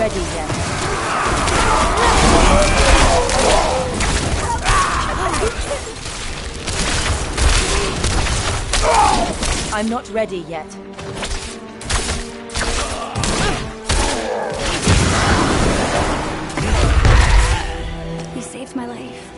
ready yet. I'm not ready yet. You saved my life.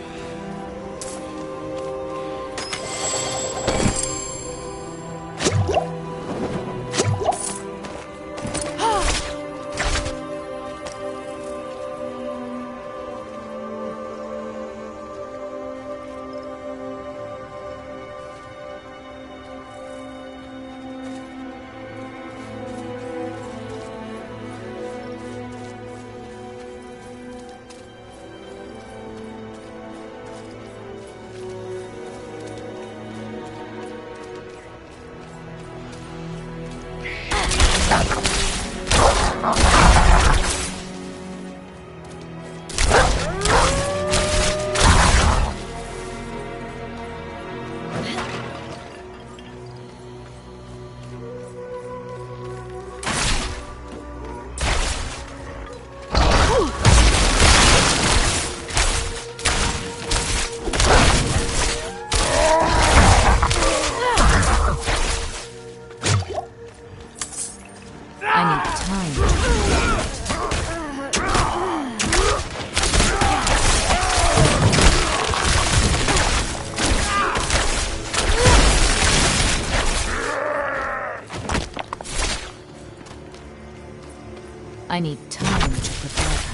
I need time to prepare that.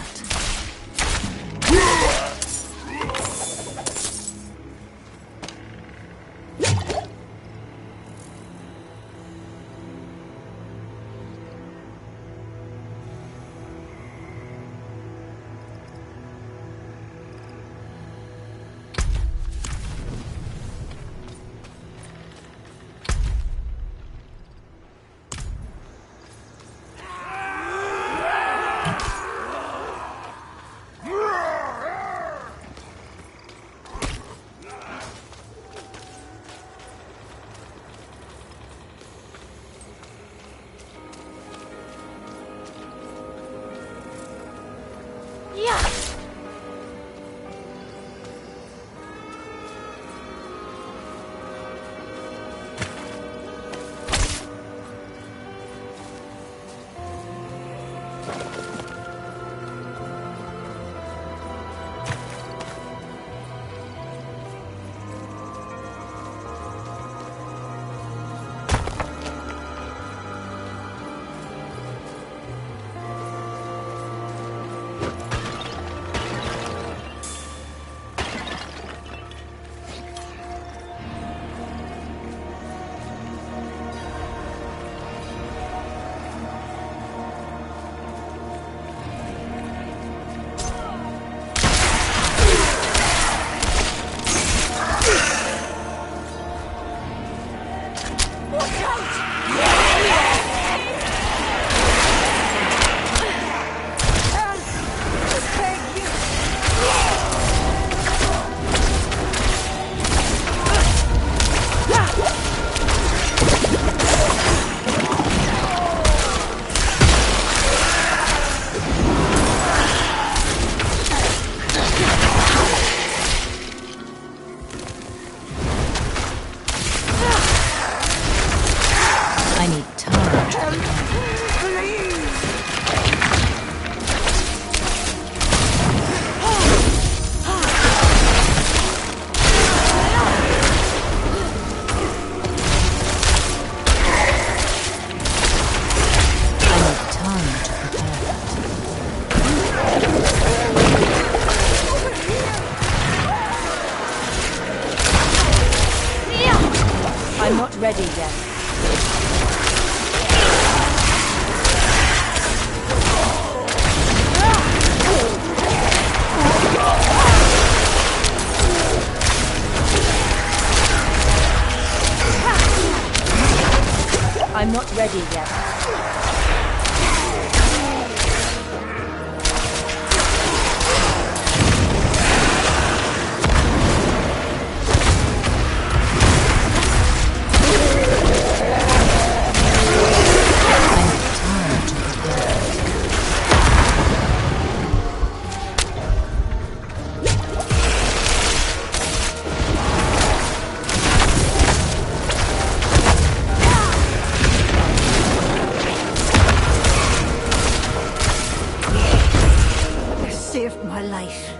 I'm not ready yet. I'm not ready yet. saved my life.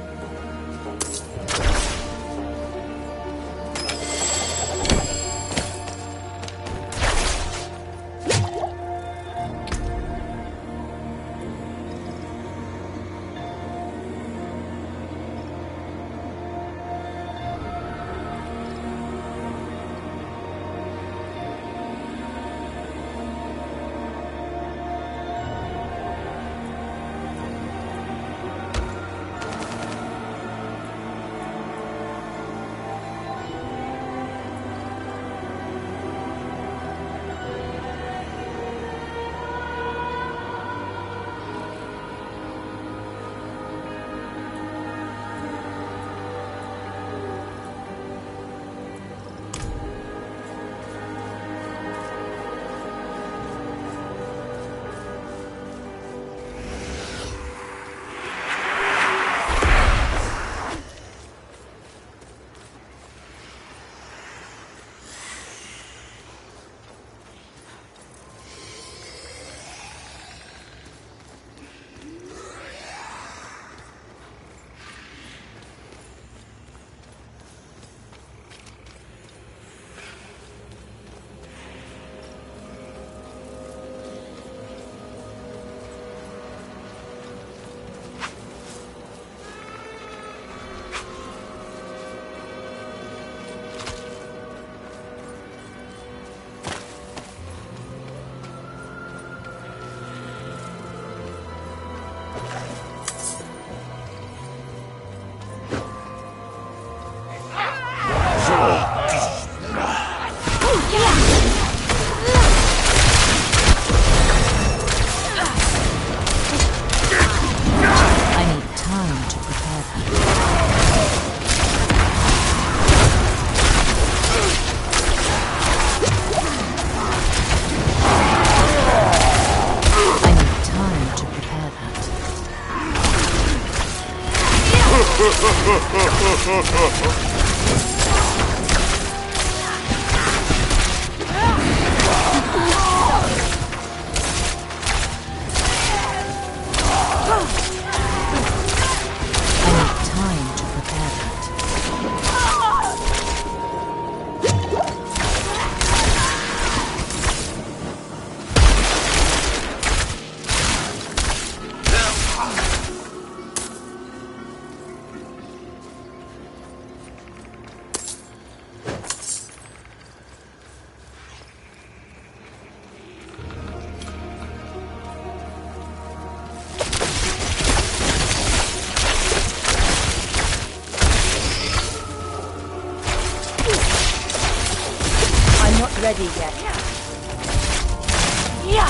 Ready yet. Yeah.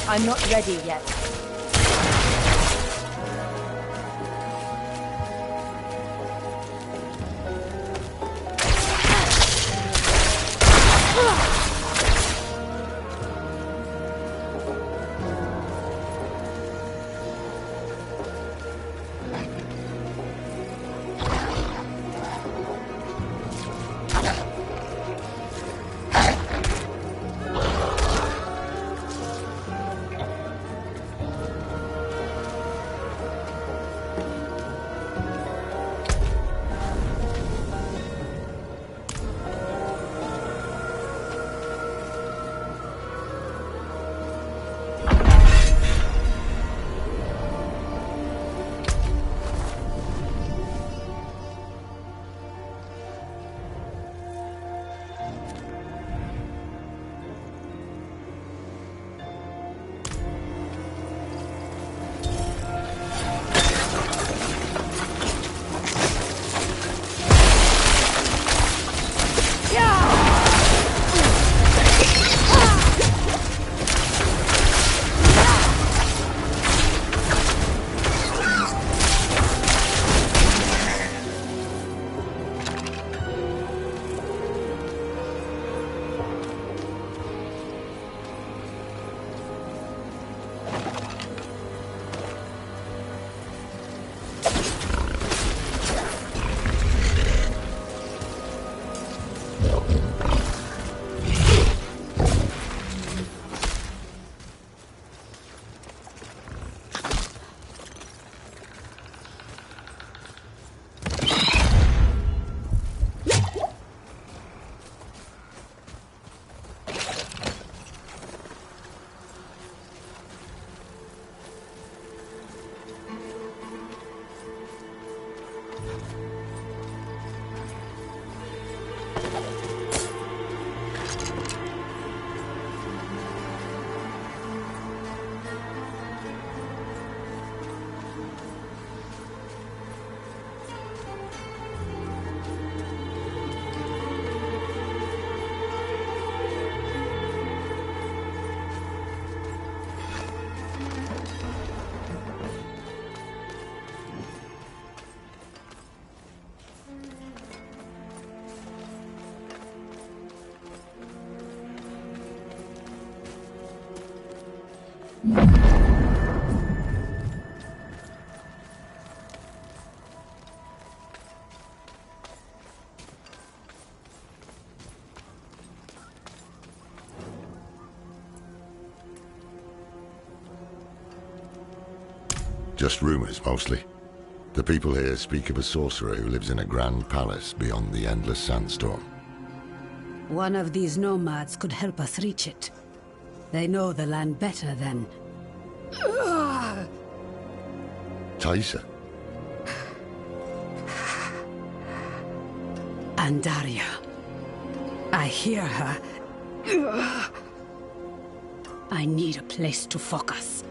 I'm not ready yet. Just rumors, mostly. The people here speak of a sorcerer who lives in a grand palace beyond the endless sandstorm. One of these nomads could help us reach it. They know the land better than... Taisa? Andaria. I hear her. I need a place to focus.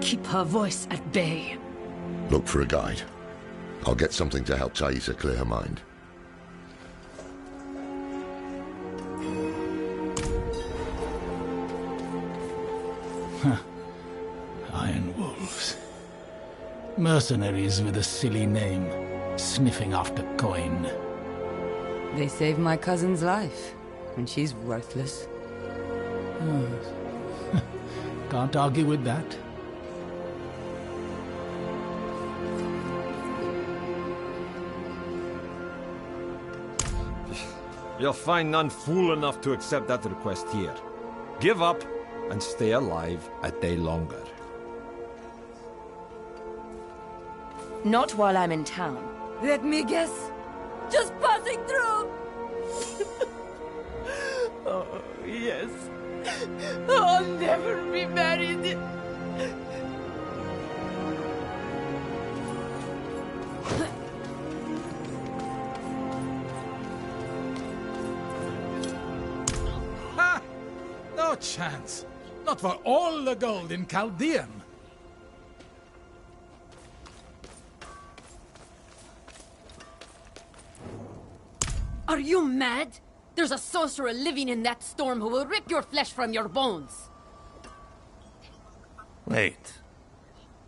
Keep her voice at bay. Look for a guide. I'll get something to help Taisa clear her mind. Iron wolves. Mercenaries with a silly name, sniffing after coin. They saved my cousin's life, and she's worthless. Can't argue with that. You'll find none fool enough to accept that request here. Give up and stay alive a day longer. Not while I'm in town. Let me guess. Just passing through. Oh, yes. I'll never be married. Ha! No chance. Not for all the gold in Chaldean. Are you mad? There's a sorcerer living in that storm who will rip your flesh from your bones. Wait.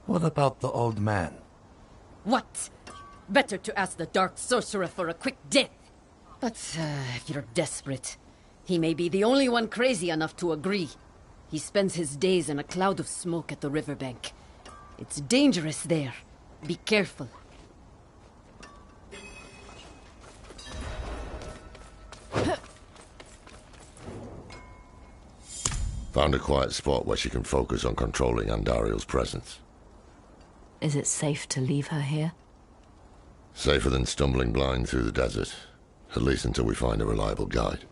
What about the old man? What? Better to ask the dark sorcerer for a quick death. But if you're desperate, he may be the only one crazy enough to agree. He spends his days in a cloud of smoke at the riverbank. It's dangerous there. Be careful. Found a quiet spot where she can focus on controlling Andariel's presence. Is it safe to leave her here? Safer than stumbling blind through the desert. At least until we find a reliable guide.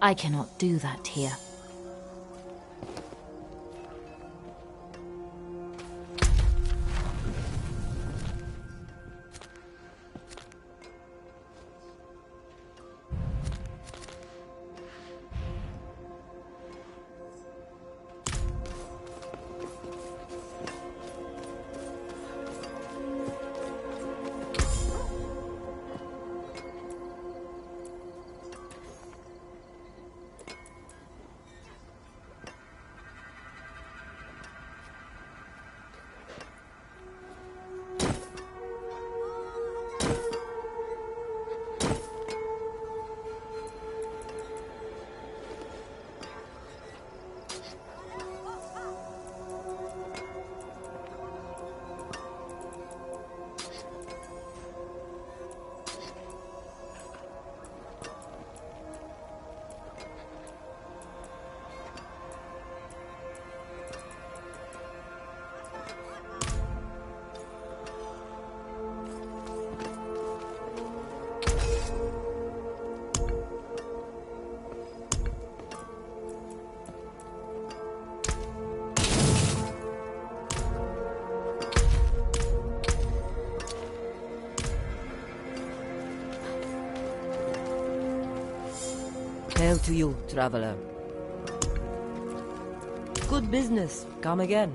I cannot do that here. Hail to you, traveler. Good business. Come again.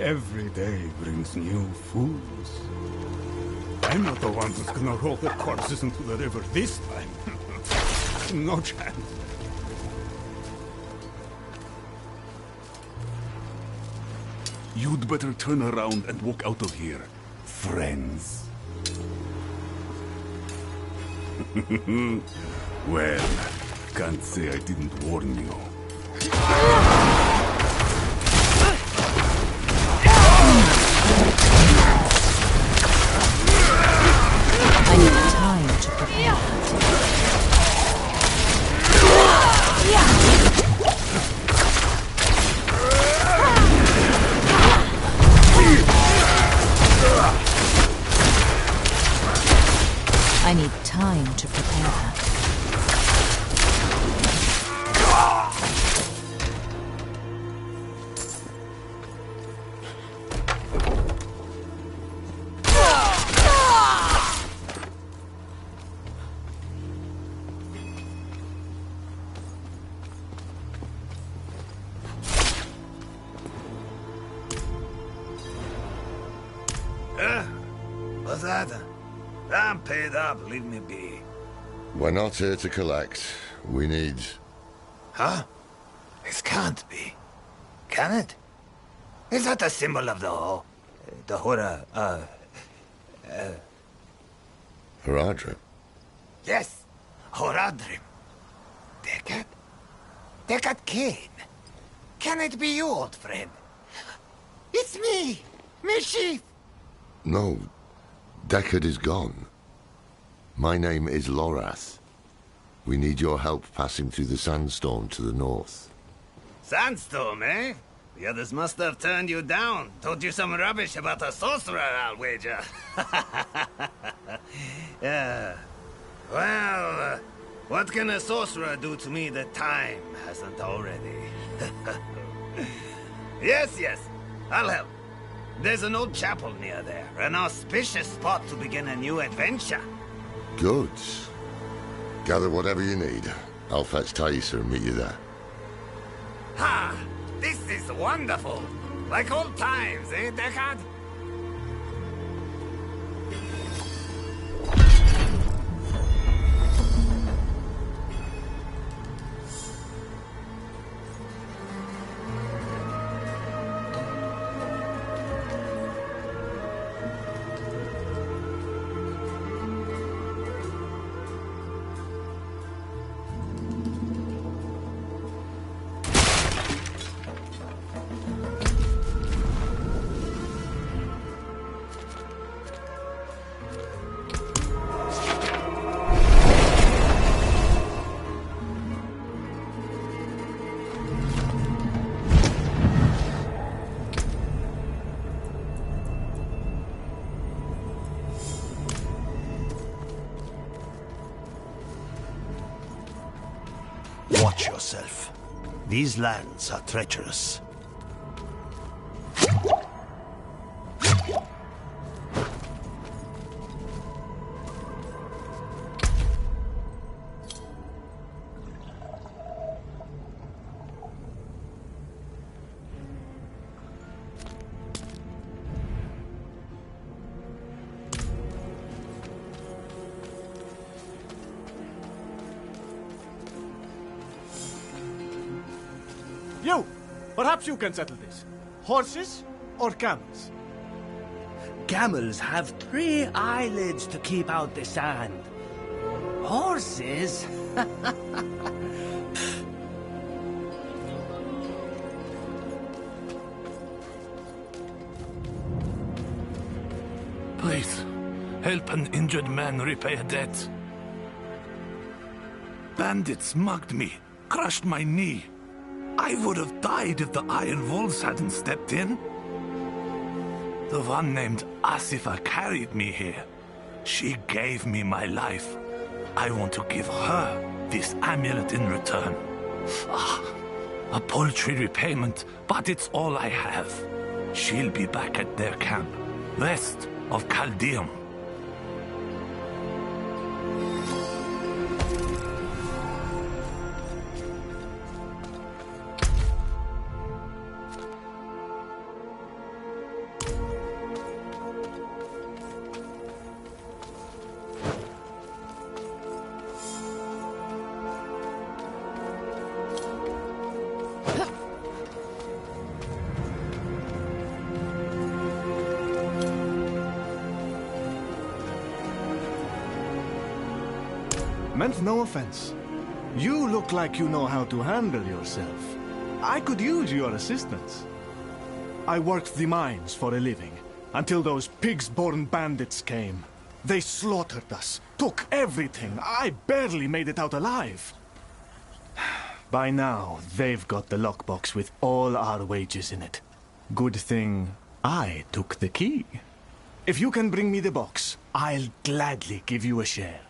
Every day brings new fools. I'm not the one who's gonna roll the corpses into the river this time. No chance. You'd better turn around and walk out of here, friends. Well, can't say I didn't warn you. I need time to prepare. I need time to prepare that. What's that? I'm paid up, leave me be. We're not here to collect. We need... Huh? This can't be. Can it? Is that the symbol of the Hora, Haradrim? Yes, Horadrim. Deckard? Deckard Cain. Can it be you, old friend? It's me, Mischief. No. Deckard is gone. My name is Lorath. We need your help passing through the sandstorm to the north. Sandstorm, eh? The others must have turned you down. Told you some rubbish about a sorcerer, I'll wager. Yeah. Well, what can a sorcerer do to me that time hasn't already? Yes, I'll help. There's an old chapel near there, an auspicious spot to begin a new adventure. Good. Gather whatever you need. I'll fetch Thaisa and meet you there. Ha! This is wonderful! Like old times, eh, Deckard? Watch yourself. These lands are treacherous. You! Perhaps you can settle this. Horses or camels? Camels have 3 eyelids to keep out the sand. Horses? Please, help an injured man repay a debt. Bandits mugged me, crushed my knee. I would have died if the Iron Wolves hadn't stepped in. The one named Asifa carried me here. She gave me my life. I want to give her this amulet in return. Ah, a paltry repayment, but it's all I have. She'll be back at their camp, west of Caldeum. Meant no offense. You look like you know how to handle yourself. I could use your assistance. I worked the mines for a living, until those pigs-born bandits came. They slaughtered us, took everything. I barely made it out alive. By now, they've got the lockbox with all our wages in it. Good thing I took the key. If you can bring me the box, I'll gladly give you a share.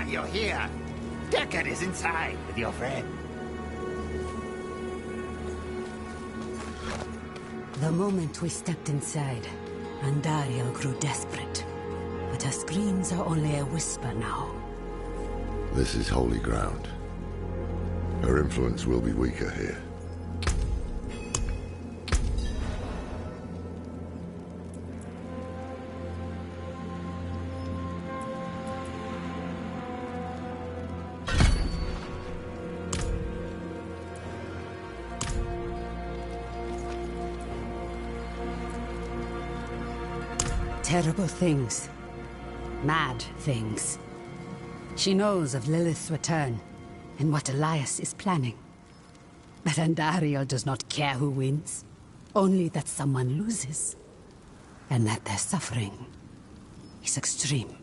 You're here. Deckard is inside with your friend. The moment we stepped inside, Andariel grew desperate. But her screams are only a whisper now. This is holy ground. Her influence will be weaker here. Terrible things. Mad things. She knows of Lilith's return and what Elias is planning. But Andariel does not care who wins, only that someone loses, and that their suffering is extreme.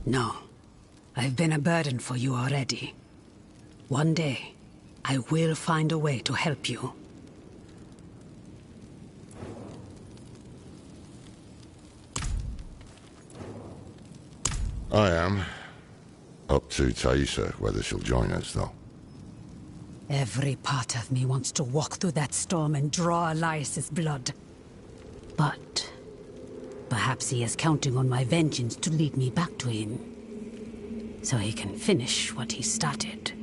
No, I've been a burden for you already. One day, I will find a way to help you. I am. Up to Taissa, whether she'll join us, though. Every part of me wants to walk through that storm and draw Elias's blood. But perhaps he is counting on my vengeance to lead me back to him, so he can finish what he started.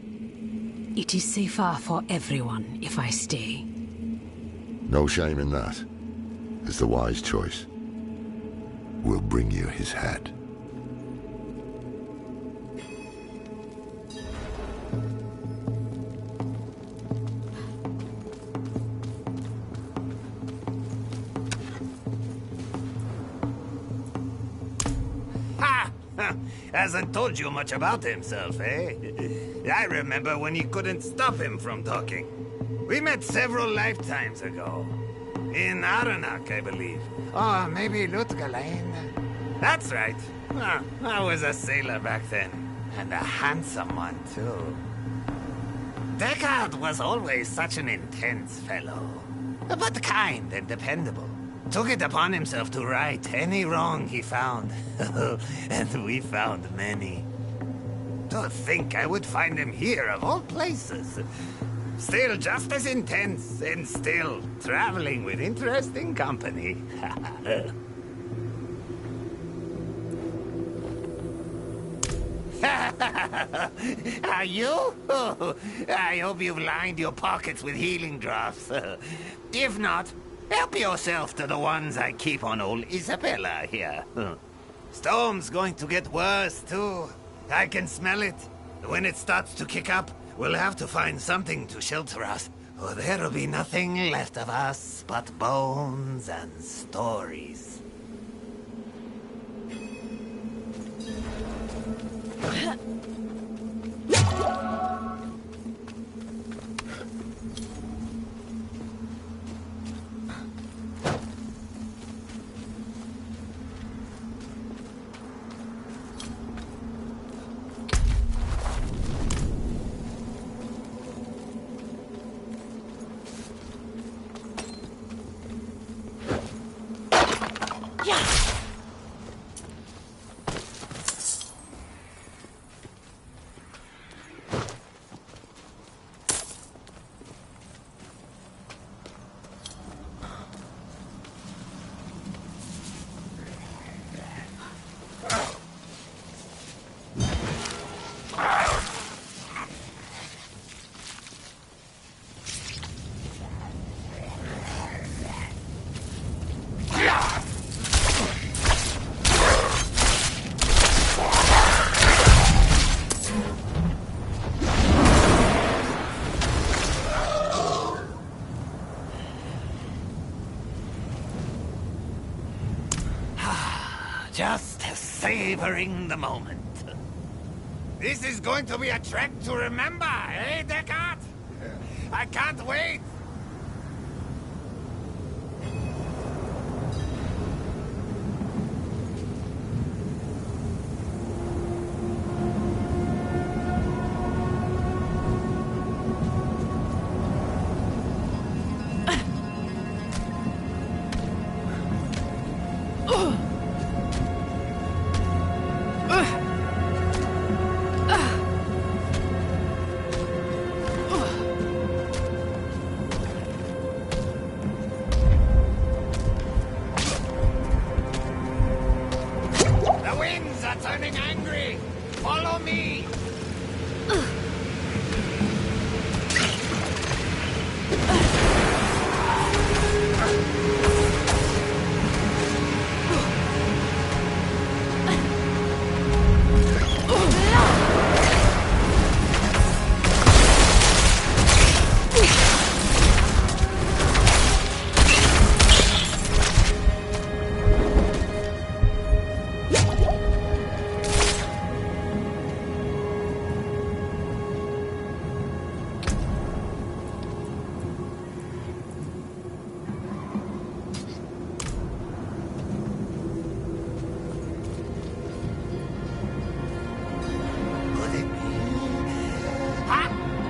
It is safer for everyone if I stay. No shame in that. It's the wise choice. We'll bring you his head. Hasn't told you much about himself, eh? I remember when you couldn't stop him from talking. We met several lifetimes ago. In Aranak, I believe. Or maybe Lutgalain. That's right. I was a sailor back then. And a handsome one, too. Deckard was always such an intense fellow. But kind and dependable. Took it upon himself to right any wrong he found. And we found many. To think I would find him here, of all places. Still just as intense, and still traveling with interesting company. Are you? I hope you've lined your pockets with healing drops. If not, help yourself to the ones I keep on old Isabella here. Storm's going to get worse, too. I can smell it. When it starts to kick up, we'll have to find something to shelter us, or there'll be nothing left of us but bones and stories. Just savoring the moment. This is going to be a trek to remember, eh, Deckard? I can't wait! are turning angry! Follow me!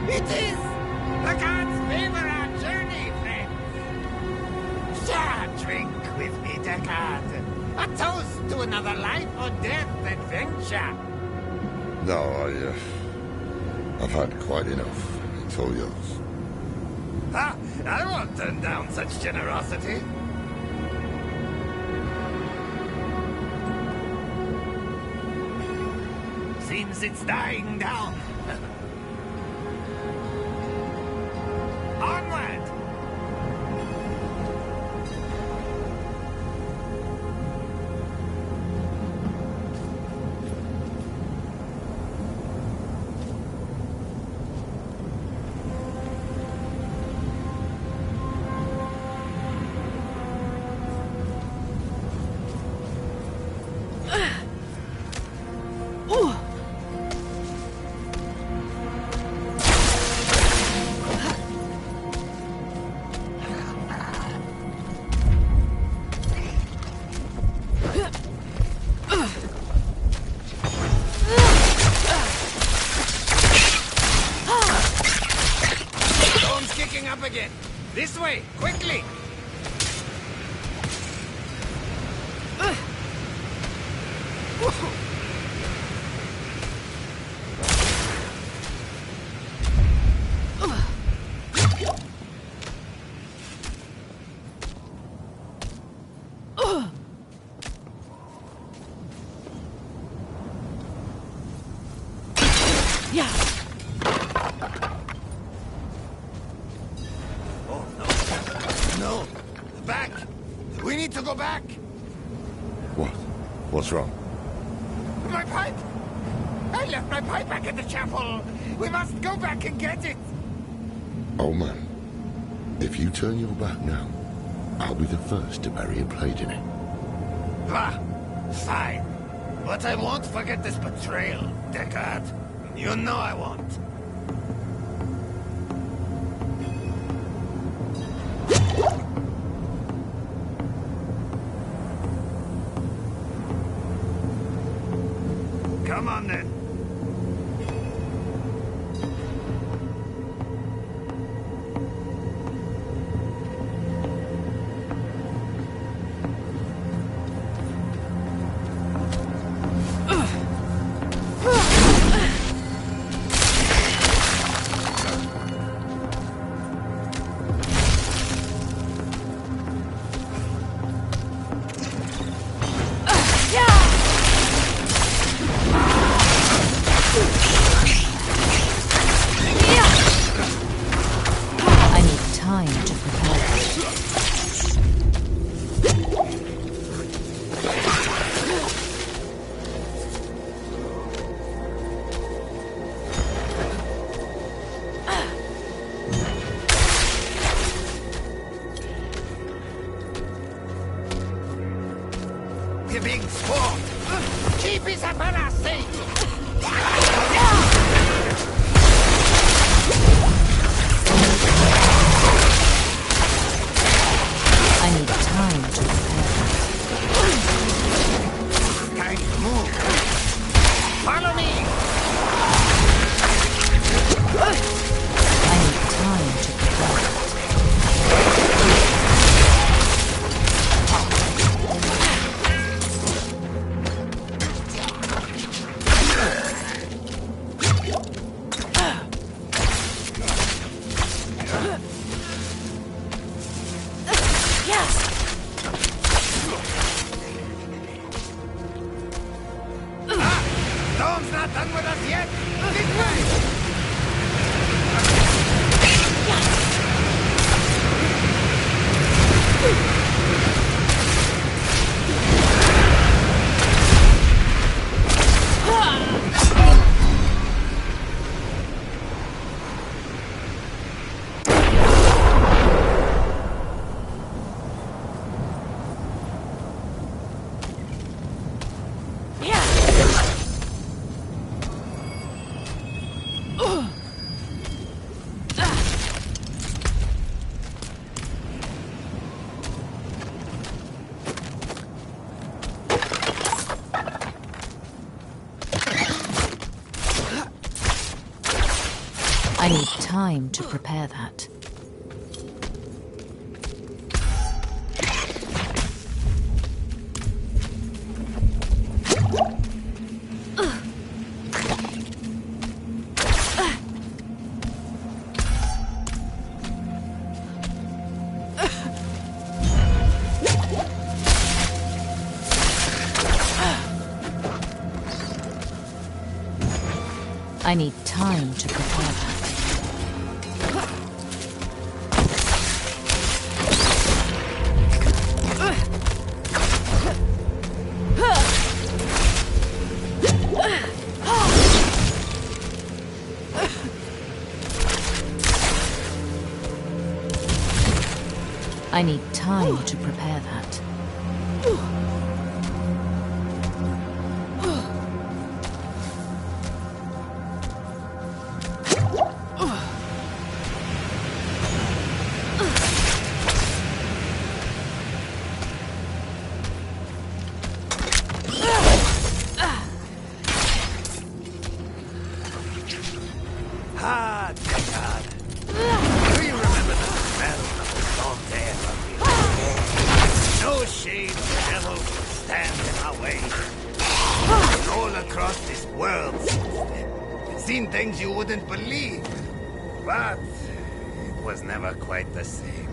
It is! The gods favor our journey, friends! Share a drink with me, Deckard. A toast to another life or death adventure. No, I've had quite enough. It's all yours. Ha! I won't turn down such generosity. Seems it's dying down. Onward! Up again. This way, quickly. Yeah. No! Back! We need to go back! What? What's wrong? My pipe! I left my pipe back at the chapel! We must go back and get it! Oh man, if you turn your back now, I'll be the first to bury a blade in it. Ah, fine. But I won't forget this betrayal, Deckard. You know I won't. Come on then. You big sport! Keep his apparat safe! I need time to prepare. Time to move! Follow me! I need time to prepare. storm's not done with us yet! This way! I need time to prepare that. I need time to prepare that. I need time to prepare that. Ah, dear God. Do you remember the smell of the salt air of the No shade of the devil could stand in our way. All across this world since then. I've seen things you wouldn't believe. But it was never quite the same.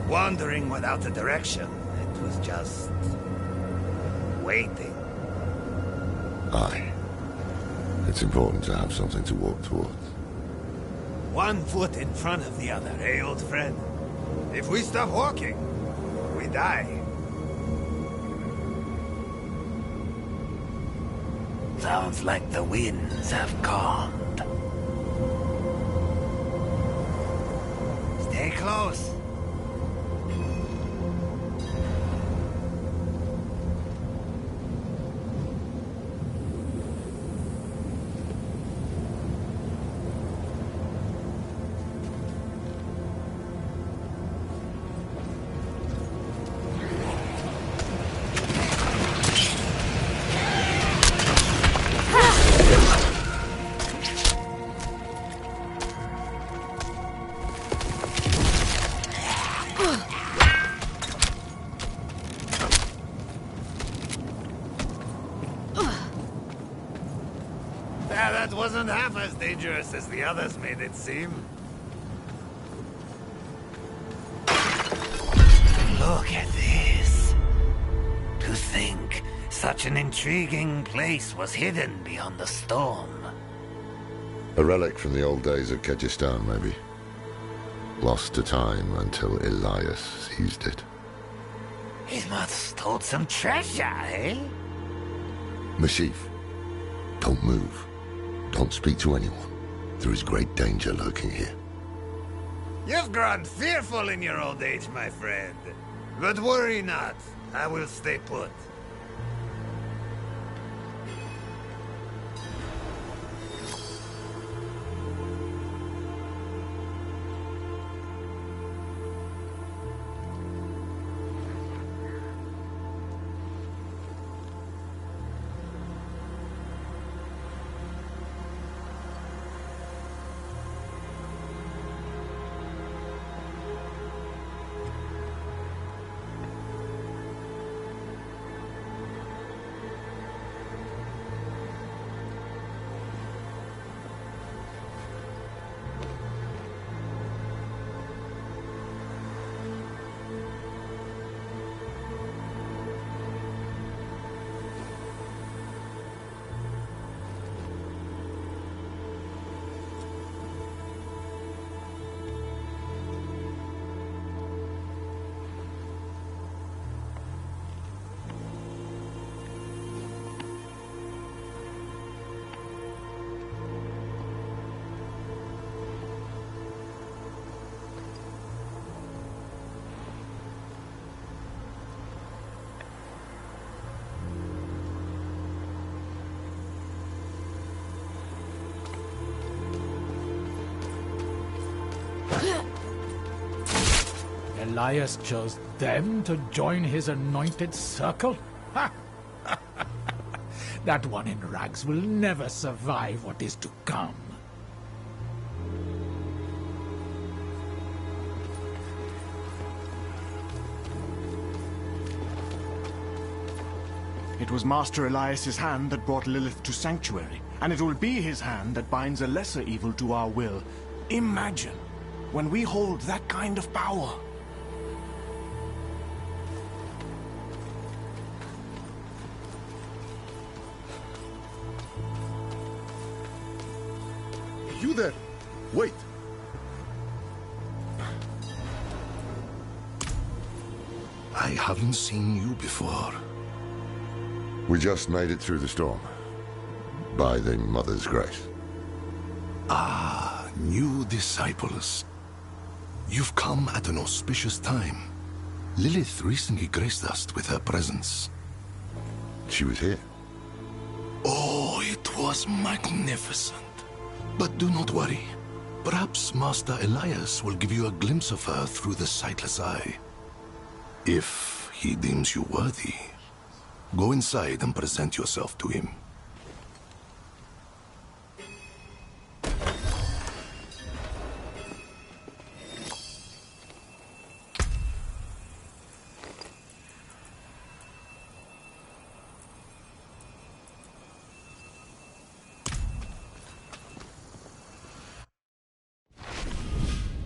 Wandering without a direction. It was just waiting. Aye. It's important to have something to walk towards. One foot in front of the other, eh, old friend? If we stop walking, we die. Sounds like the winds have calmed. Stay close. That wasn't half as dangerous as the others made it seem. Look at this. To think such an intriguing place was hidden beyond the storm. A relic from the old days of Kyrgyzstan, maybe. Lost to time until Elias seized it. He must have stole some treasure, eh? Mashif, don't move. Don't speak to anyone. There is great danger lurking here. You've grown fearful in your old age, my friend. But worry not. I will stay put. Elias chose them to join his anointed circle? Ha! That one in rags will never survive what is to come. It was Master Elias's hand that brought Lilith to Sanctuary, and it will be his hand that binds a lesser evil to our will. Imagine when we hold that kind of power. You there! Wait! I haven't seen you before. We just made it through the storm. By the Mother's grace. Ah, new disciples. You've come at an auspicious time. Lilith recently graced us with her presence. She was here. Oh, it was magnificent. But do not worry. Perhaps Master Elias will give you a glimpse of her through the sightless eye. If he deems you worthy, go inside and present yourself to him.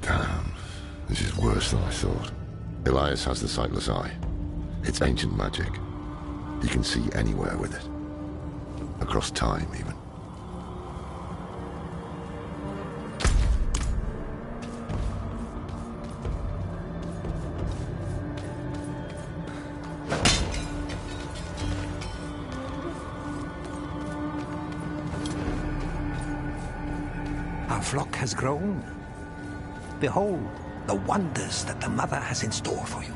Damn. This is worse than I thought. Elias has the sightless eye. It's ancient magic. He can see anywhere with it. Across time, even. Our flock has grown. Behold the wonders that the Mother has in store for you.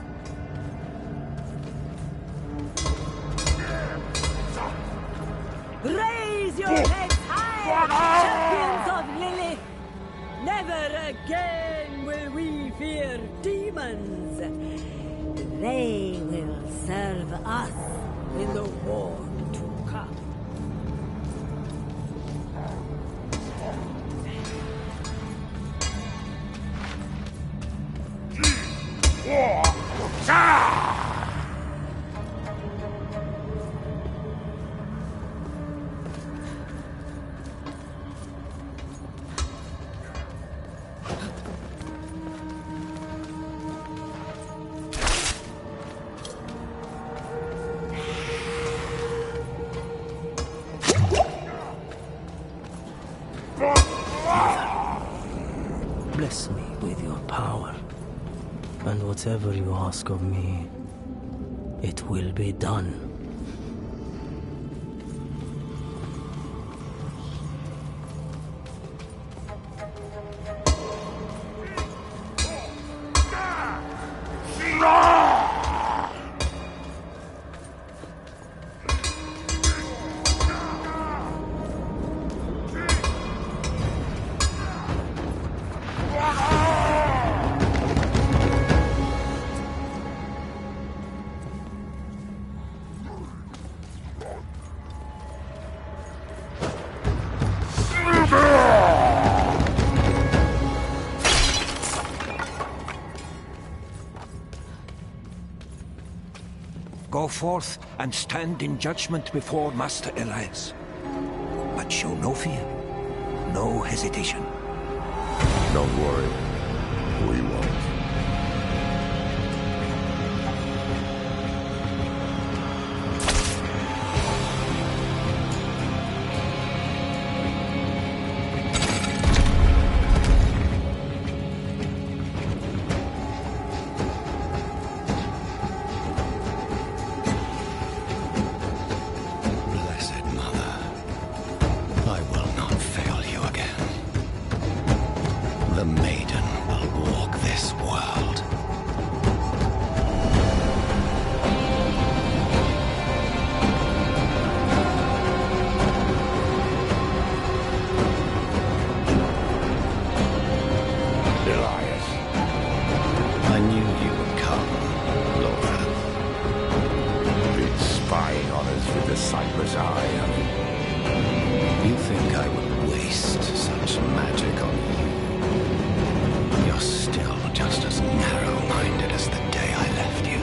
Raise your heads high, champions of Lilith! Never again will we fear demons. They will serve us in the war to come. Bless me with your power, and whatever you ask of me, it will be done. Go forth and stand in judgment before Master Elias. But show no fear, no hesitation. Don't worry. We won't. The maiden will walk this way. ours with the sightless eye, honey. You think I would waste such magic on you? You're still just as narrow-minded as the day I left you.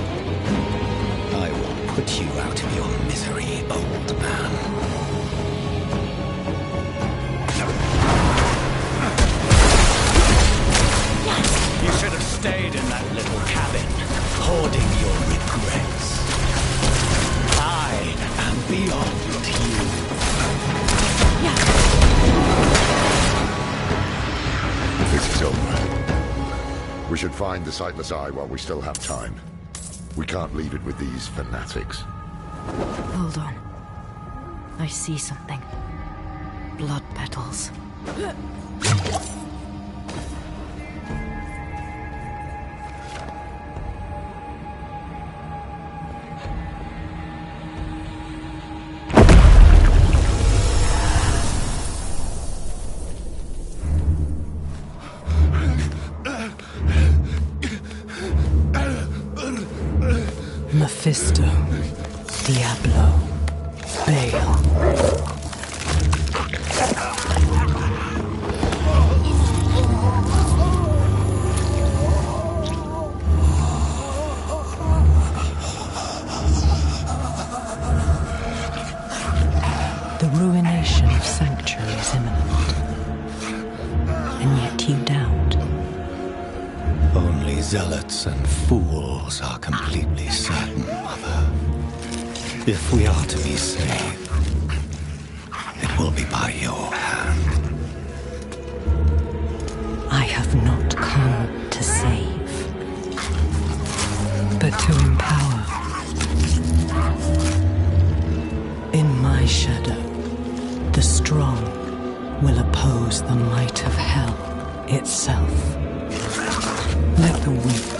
I will put you out of your misery, old man. You should have stayed in that little cabin, hoarding your regrets. I am beyond you. This is over. We should find the Sightless Eye while we still have time. We can't leave it with these fanatics. Hold on. I see something. Blood petals. Mephisto, Diablo, Bale. The ruination of Sanctuary is imminent. And yet you doubt. Only zealots and fools are completely certain, Mother. If we are to be saved, it will be by your hand. I have not come to save, but to empower. In my shadow, the strong will oppose the might of hell itself. Let the weak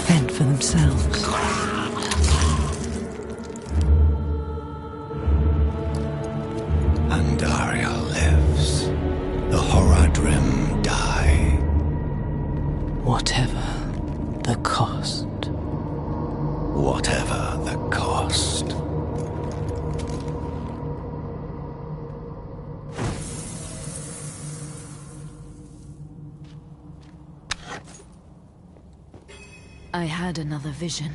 fend for themselves. Andaria lives. The Horadrim die. Whatever the cost. Whatever the cost. I had another vision.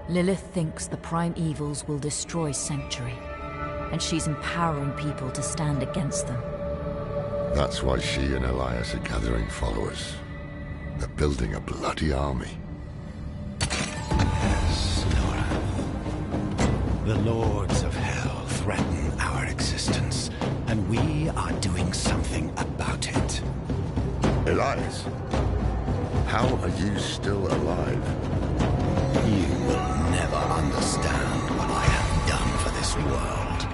Lilith thinks the prime evils will destroy Sanctuary, and she's empowering people to stand against them. That's why she and Elias are gathering followers. They're building a bloody army. Yes, Nora. The Lords of Hell threaten our existence, and we are doing something about it. Elias? How are you still alive? You will never understand what I have done for this world.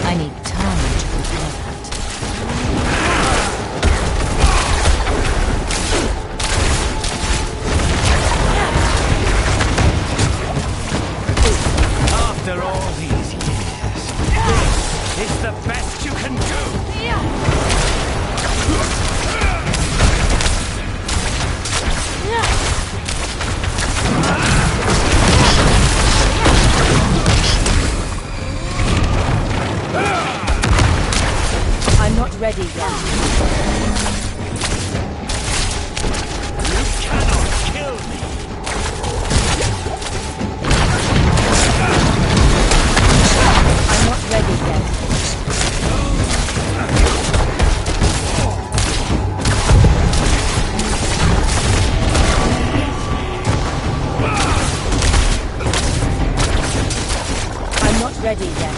I need time to prepare that. After all these years, this is the best you can do! I'm not ready yet. You cannot kill me! I'm not ready yet. I'm not ready yet.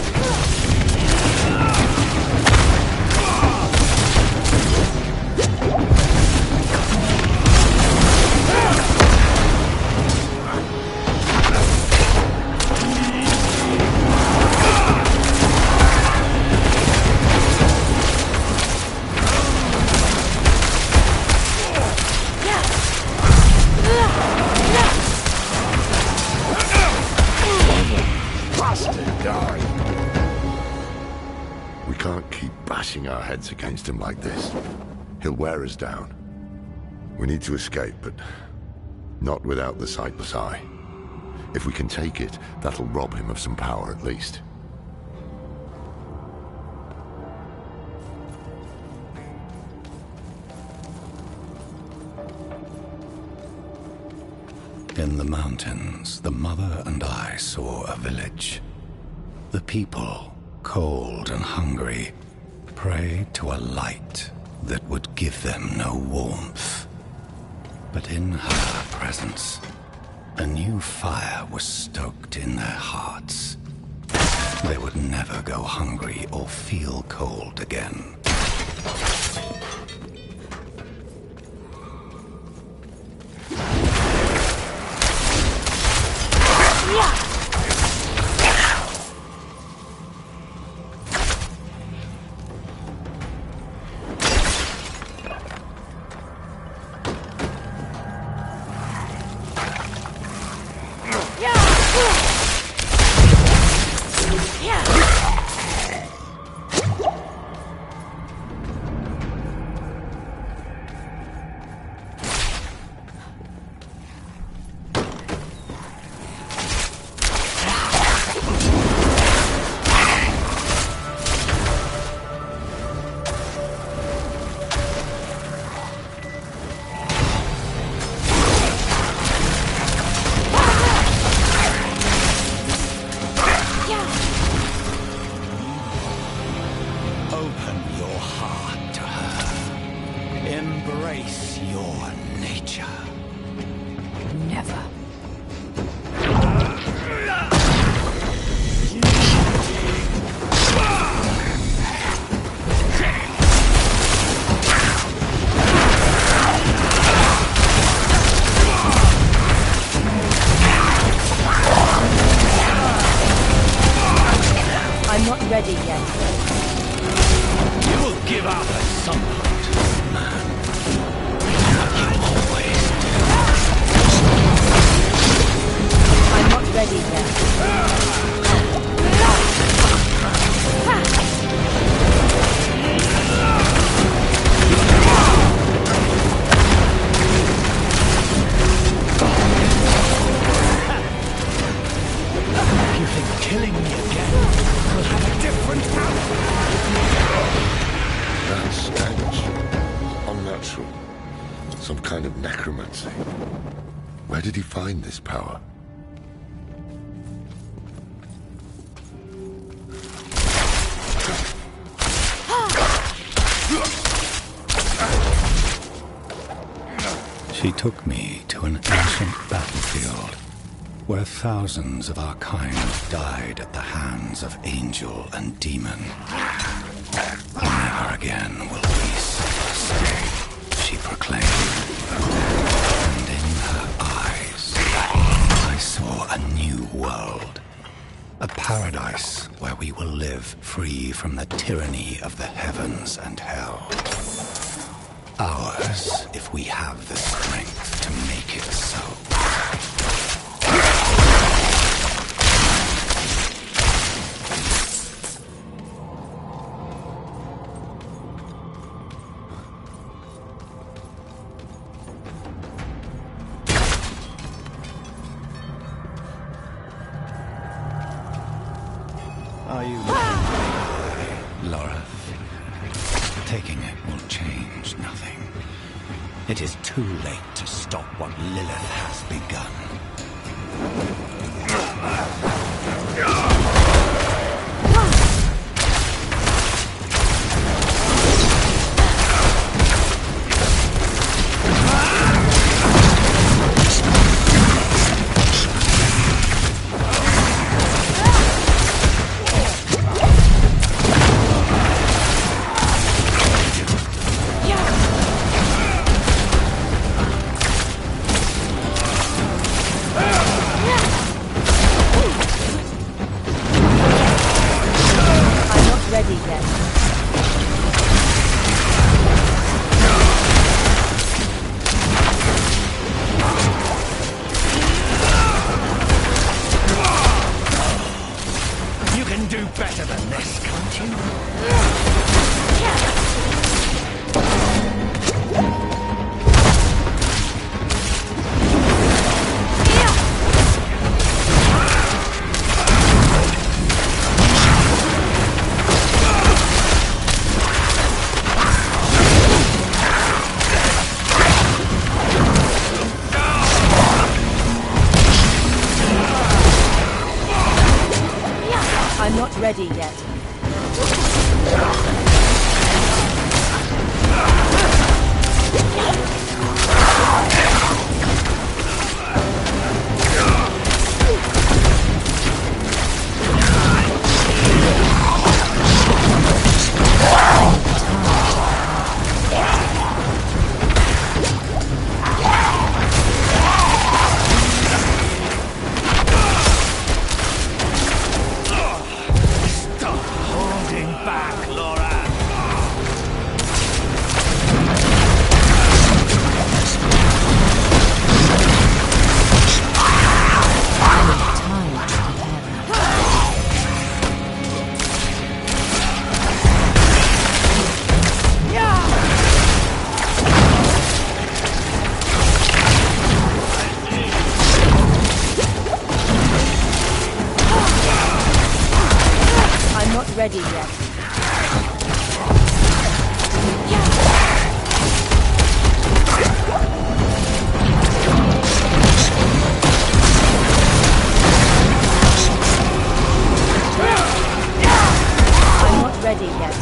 Die! We can't keep bashing our heads against him like this. He'll wear us down. We need to escape, but not without the Sightless Eye. If we can take it, that'll rob him of some power at least. In the mountains, the mother and I saw a village. The people, cold and hungry, prayed to a light that would give them no warmth. But in her presence, a new fire was stoked in their hearts. They would never go hungry or feel cold again. ready yet. You will give up at some point, man. You always do. I'm not ready yet. You think killing me again will have a different outcome? That stench. Unnatural. Some kind of necromancy. Where did he find this power? She took me to an ancient battlefield where thousands of our kind died at the hands of angel and demon. Never again will we suffer, she proclaimed. And in her eyes, I saw a new world. A paradise where we will live free from the tyranny of the heavens and hell. Ours, if we have the strength to make it so. Are you Laura? Taking it will change nothing. It is too late to stop what Lilith has begun. Ready yet. do better than this, can't you? I'm not ready yet. Ready yet. I'm not ready yet.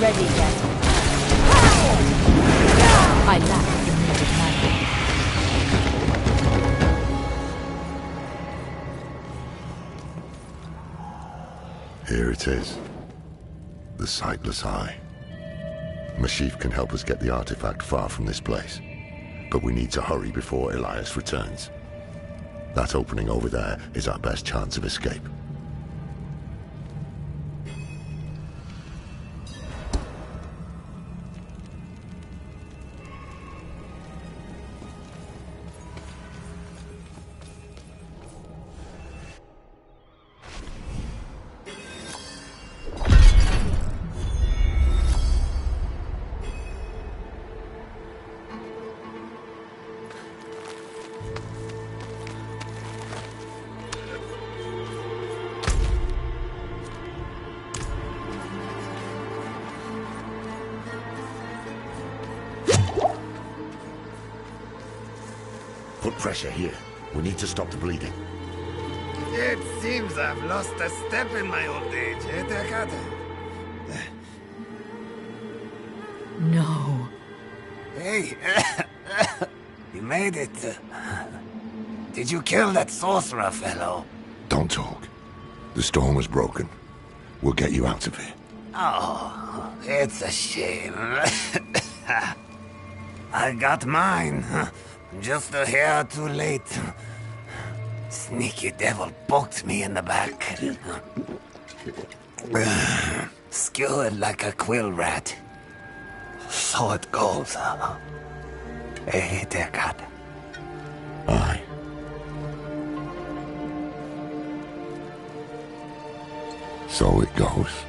Ready yet. I lack the needed mana. Here it is. The Sightless Eye. Mashif can help us get the artifact far from this place. But we need to hurry before Elias returns. That opening over there is our best chance of escape. Put pressure here. We need to stop the bleeding. It seems I've lost a step in my old age, eh, Takata? No. Hey, you made it. Did you kill that sorcerer fellow? Don't talk. The storm was broken. We'll get you out of here. Oh, it's a shame. I got mine. Just a hair too late. Sneaky devil poked me in the back. Skewered like a quill rat. So it goes. Hey, Deckard. Aye. So it goes.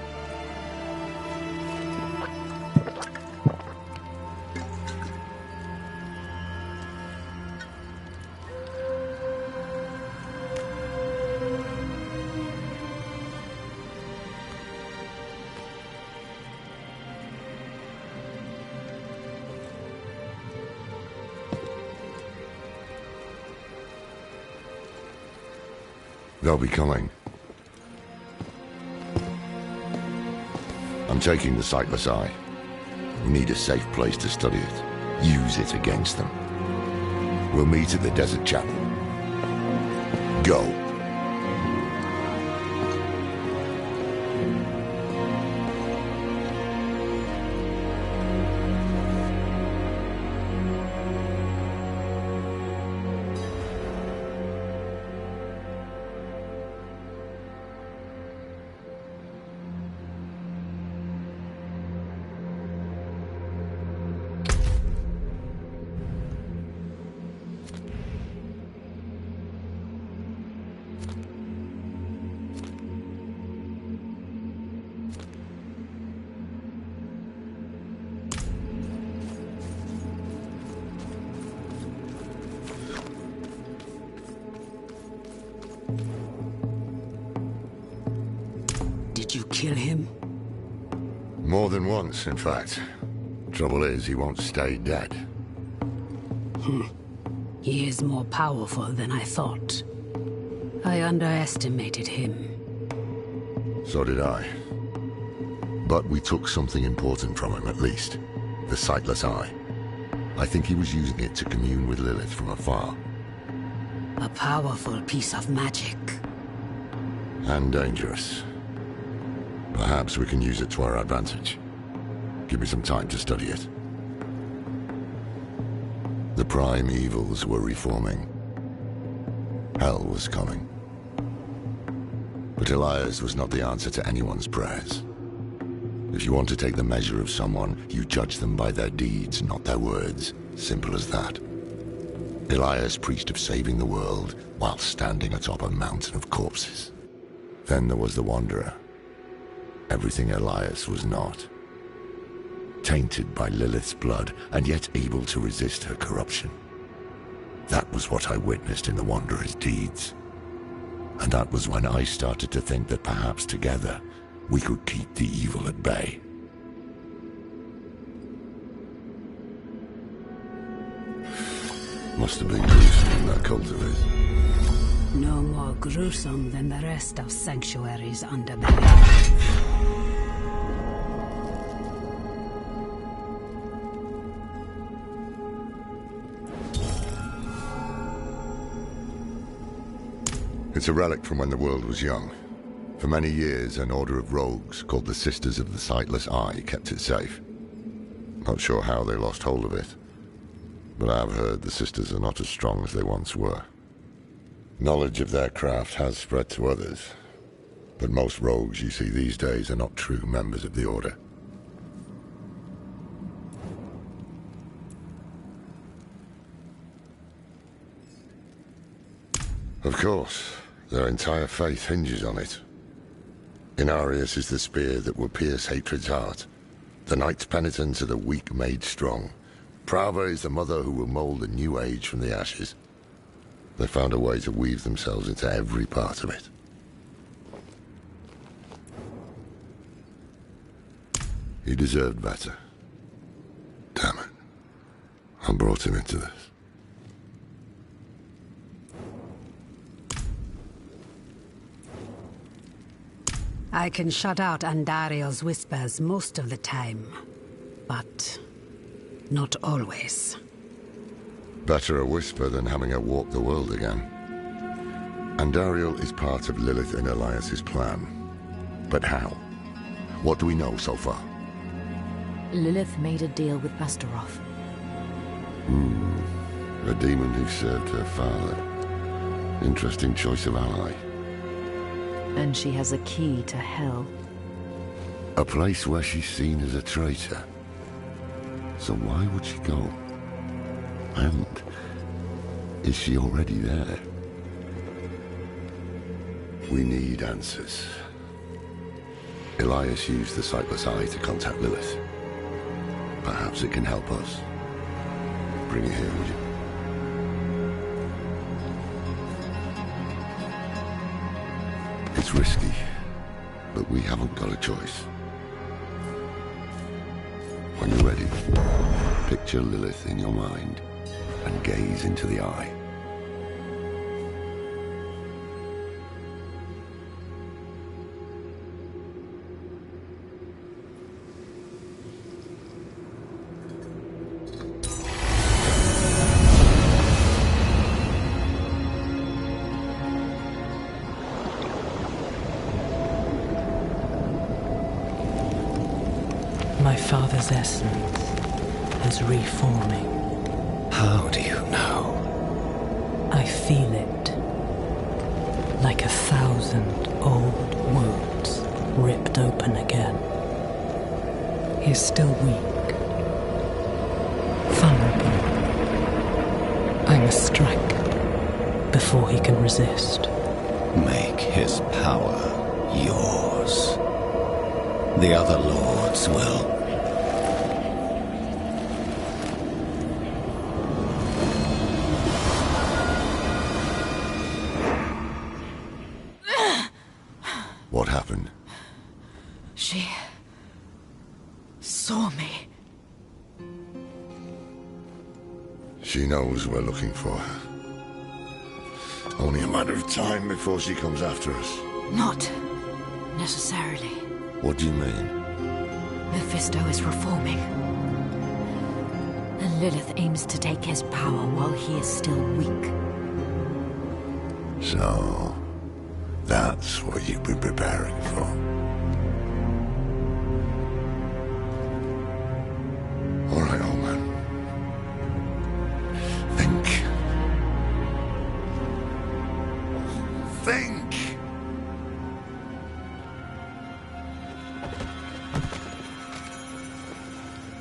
They'll be coming. I'm taking the Sightless Eye. We need a safe place to study it. Use it against them. We'll meet at the Desert Chapel. Go. Did you kill him? More than once, in fact. Trouble is, he won't stay dead. He is more powerful than I thought. I underestimated him. So did I. But we took something important from him, at least. The Sightless Eye. I think he was using it to commune with Lilith from afar. A powerful piece of magic. And dangerous. Perhaps we can use it to our advantage. Give me some time to study it. The prime evils were reforming. Hell was coming. But Elias was not the answer to anyone's prayers. If you want to take the measure of someone, you judge them by their deeds, not their words. Simple as that. Elias preached of saving the world while standing atop a mountain of corpses. Then there was the Wanderer. Everything Elias was not. Tainted by Lilith's blood, and yet able to resist her corruption. That was what I witnessed in the Wanderer's deeds. And that was when I started to think that perhaps together, we could keep the evil at bay. Must have been gruesome in that cult of his. No more gruesome than the rest of Sanctuary's underbelly. It's a relic from when the world was young. For many years, an order of rogues called the Sisters of the Sightless Eye kept it safe. Not sure how they lost hold of it, but I've heard the Sisters are not as strong as they once were. Knowledge of their craft has spread to others, but most rogues you see these days are not true members of the Order. Of course, their entire faith hinges on it. Inarius is the spear that will pierce hatred's heart. The Knight's penitents are the weak made strong. Prava is the mother who will mold a new age from the ashes. They found a way to weave themselves into every part of it. He deserved better. Damn it. I brought him into this. I can shut out Andariel's whispers most of the time, but not always. Better a whisper than having her walk the world again. Andariel is part of Lilith and Elias's plan. But how? What do we know so far? Lilith made a deal with Bastaroth. A demon who served her father. Interesting choice of ally. And she has a key to hell. A place where she's seen as a traitor. So why would she go? And is she already there? We need answers. Elias used the Sightless Eye to contact Lilith. Perhaps it can help us. Bring it here, would you? It's risky, but we haven't got a choice. When you're ready, picture Lilith in your mind and gaze into the eye. My father's essence is reforming. How do you know? I feel it. Like 1,000 old wounds ripped open again. He is still weak. Vulnerable. I must strike before he can resist. Make his power yours. The other lords will. What happened? She saw me. She knows we're looking for her. Only a matter of time before she comes after us. Not necessarily. What do you mean? Mephisto is reforming. And Lilith aims to take his power while he is still weak. So, that's what you've been preparing for. All right, old man. Think. Think!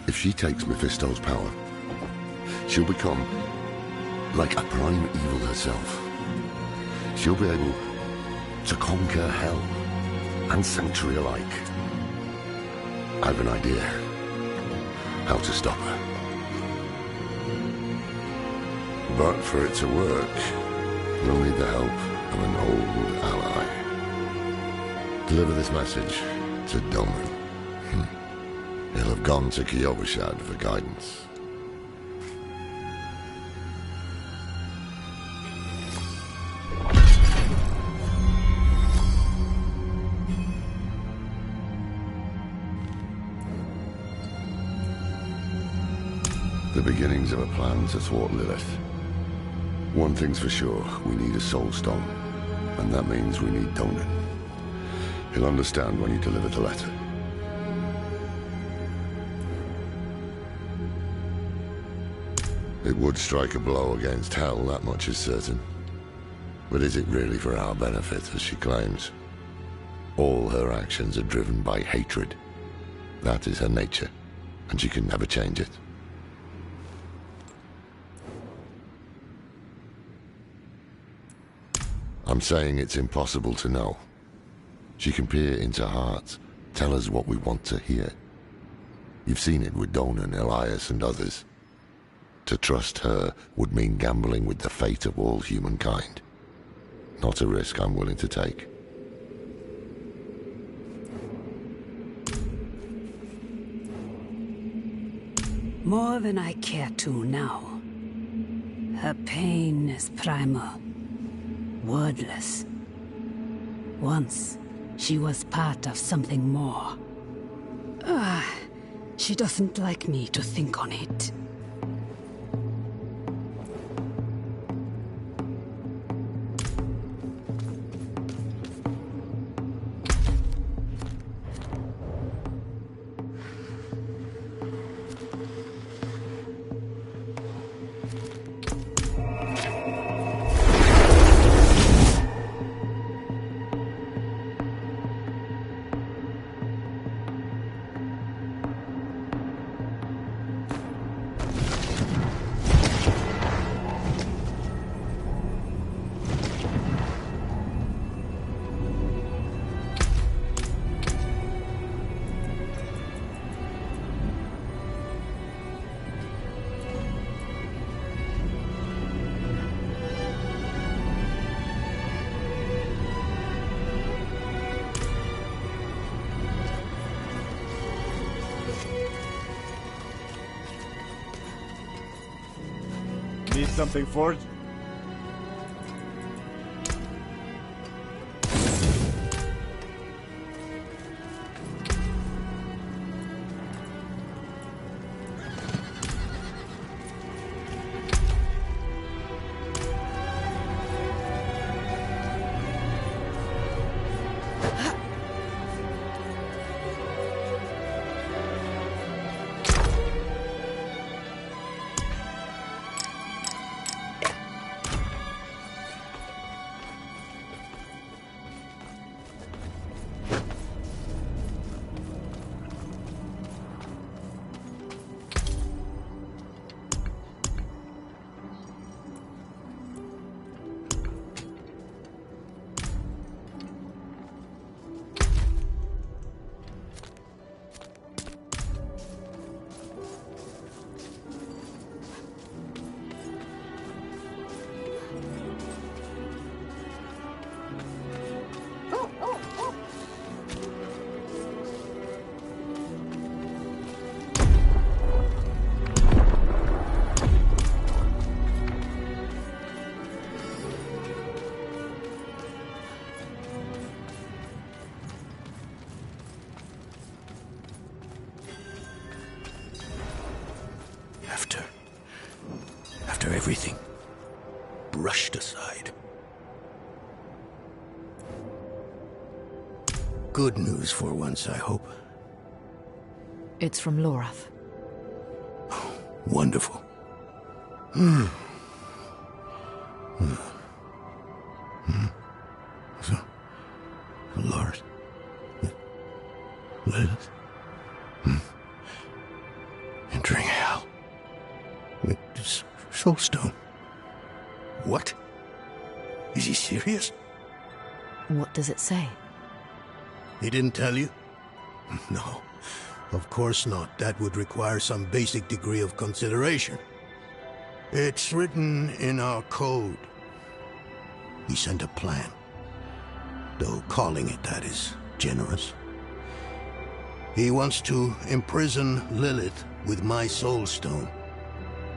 If she takes Mephisto's power, she'll become like a prime evil herself. She'll be able to conquer hell and sanctuary alike. I have an idea how to stop her. But for it to work, we'll need the help of an old ally. Deliver this message to Doman. He'll have gone to Kyovashad for guidance. The beginnings of a plan to thwart Lilith. One thing's for sure, we need a soul stone. And that means we need Donan. He'll understand when you deliver the letter. It would strike a blow against Hell, that much is certain. But is it really for our benefit, as she claims? All her actions are driven by hatred. That is her nature, and she can never change it. I'm saying it's impossible to know. She can peer into hearts, tell us what we want to hear. You've seen it with Donan, Elias, and others. To trust her would mean gambling with the fate of all humankind. Not a risk I'm willing to take. More than I care to now. Her pain is primal, wordless. Once, she was part of something more. She doesn't like me to think on it. Need something forged? Everything brushed aside. Good news for once, I hope. It's from Lorath. Wonderful. So, Lord. Lilith. Entering hell. It's Soulstone. What? Is he serious? What does it say? He didn't tell you? No, of course not. That would require some basic degree of consideration. It's written in our code. He sent a plan. Though calling it that is generous. He wants to imprison Lilith with my Soulstone.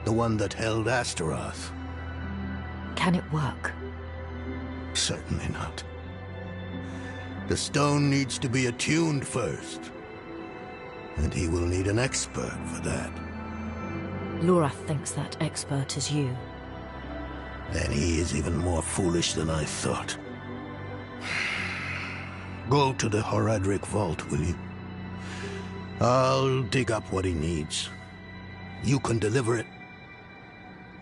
The one that held Astaroth. Can it work? Certainly not. The stone needs to be attuned first. And he will need an expert for that. Lorath thinks that expert is you. Then he is even more foolish than I thought. Go to the Horadric vault, will you? I'll dig up what he needs. You can deliver it.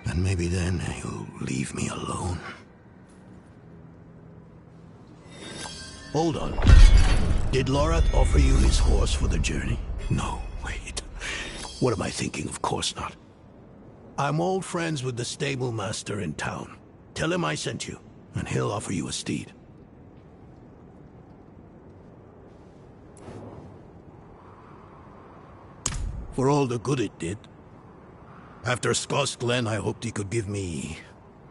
And maybe then he'll leave me alone. Hold on. Did Lorath offer you his horse for the journey? No, wait. What am I thinking? Of course not. I'm old friends with the stable master in town. Tell him I sent you, and he'll offer you a steed. For all the good it did. After Skoss Glen, I hoped he could give me,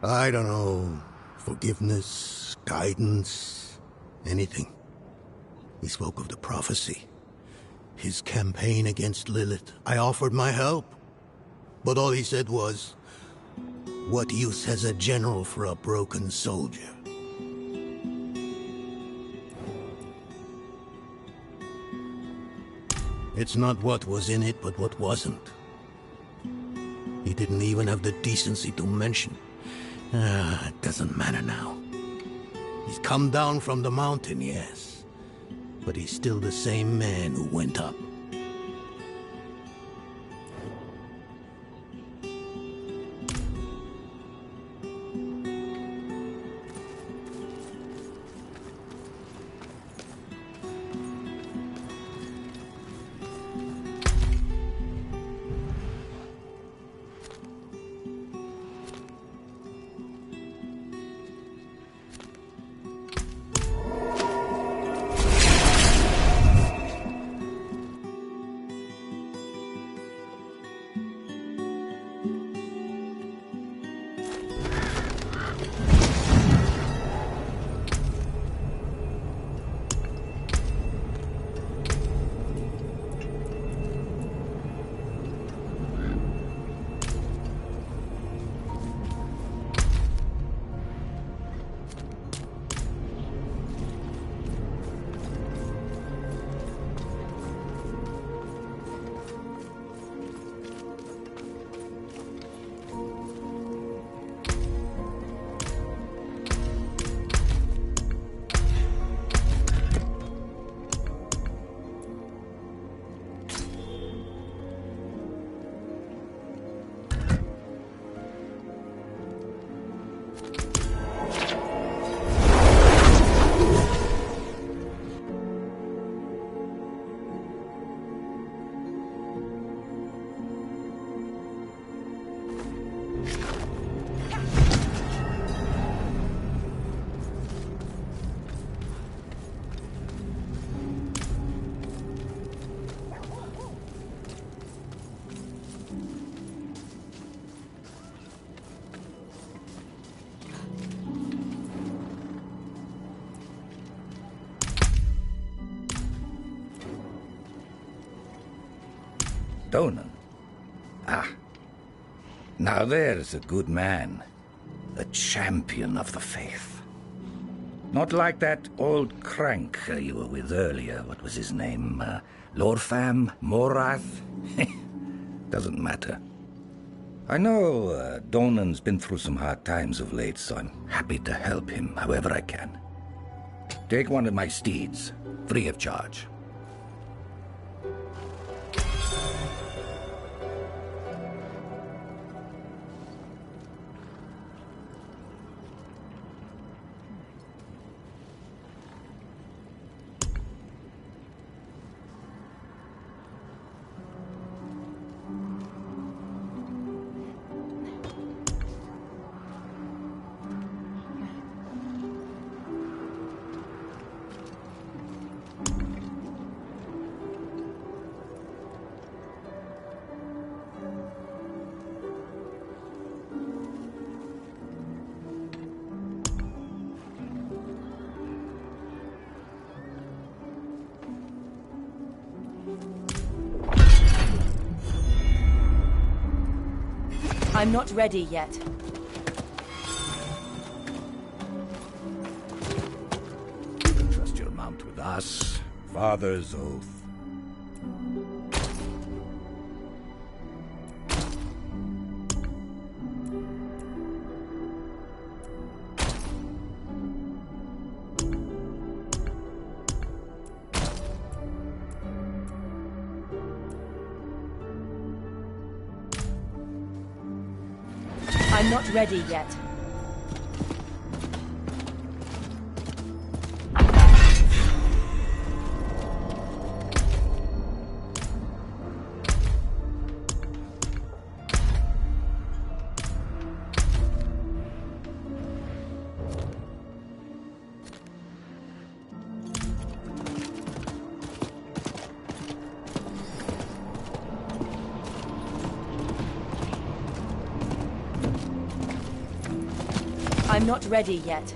I don't know, forgiveness, guidance, anything. He spoke of the prophecy, his campaign against Lilith. I offered my help, but all he said was, "What use has a general for a broken soldier?" It's not what was in it, but what wasn't. He didn't even have the decency to mention. It doesn't matter now. He's come down from the mountain, yes. But he's still the same man who went up. Donan. Ah. Now there's a good man. A champion of the faith. Not like that old crank you were with earlier. What was his name? Lorfam? Morath? Doesn't matter. I know Donan's been through some hard times of late, so I'm happy to help him however I can. Take one of my steeds, free of charge. I'm not ready yet. Trust your mount with us. Father's oath. I'm not ready yet. I'm not ready yet.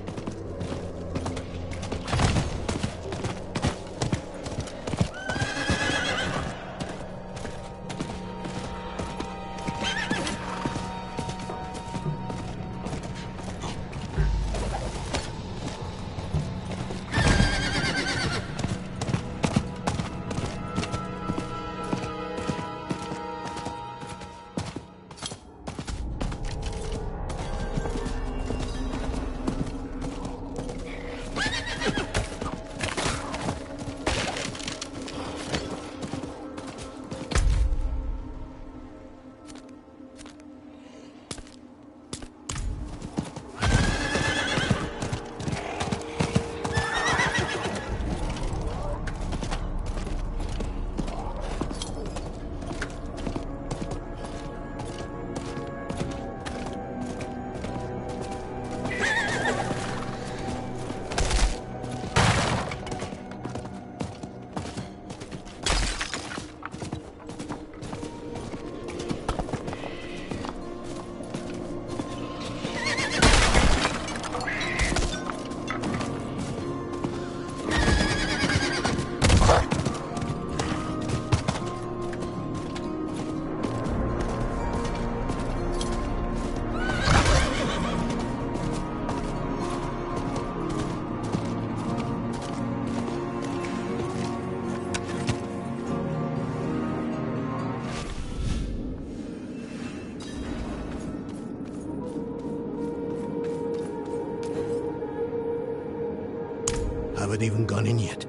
Haven't even gone in yet.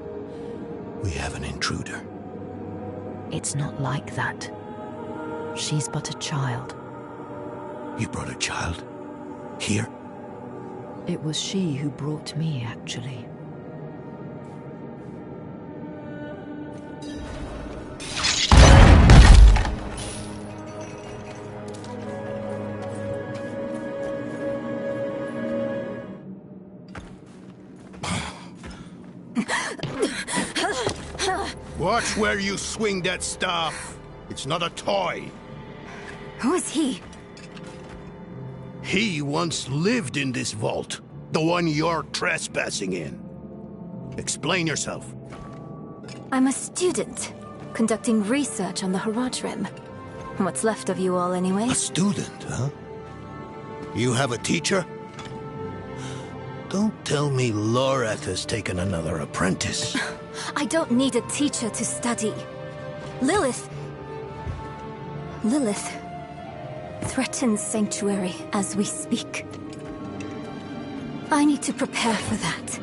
We have an intruder. It's not like that. She's but a child. You brought a child? Here? It was she who brought me, actually. Watch where you swing that staff. It's not a toy. Who is he? He once lived in this vault. The one you're trespassing in. Explain yourself. I'm a student, conducting research on the Haradrim. What's left of you all, anyway? A student, huh? You have a teacher? Don't tell me Loreth has taken another apprentice. I don't need a teacher to study. Lilith... threatens Sanctuary as we speak. I need to prepare for that.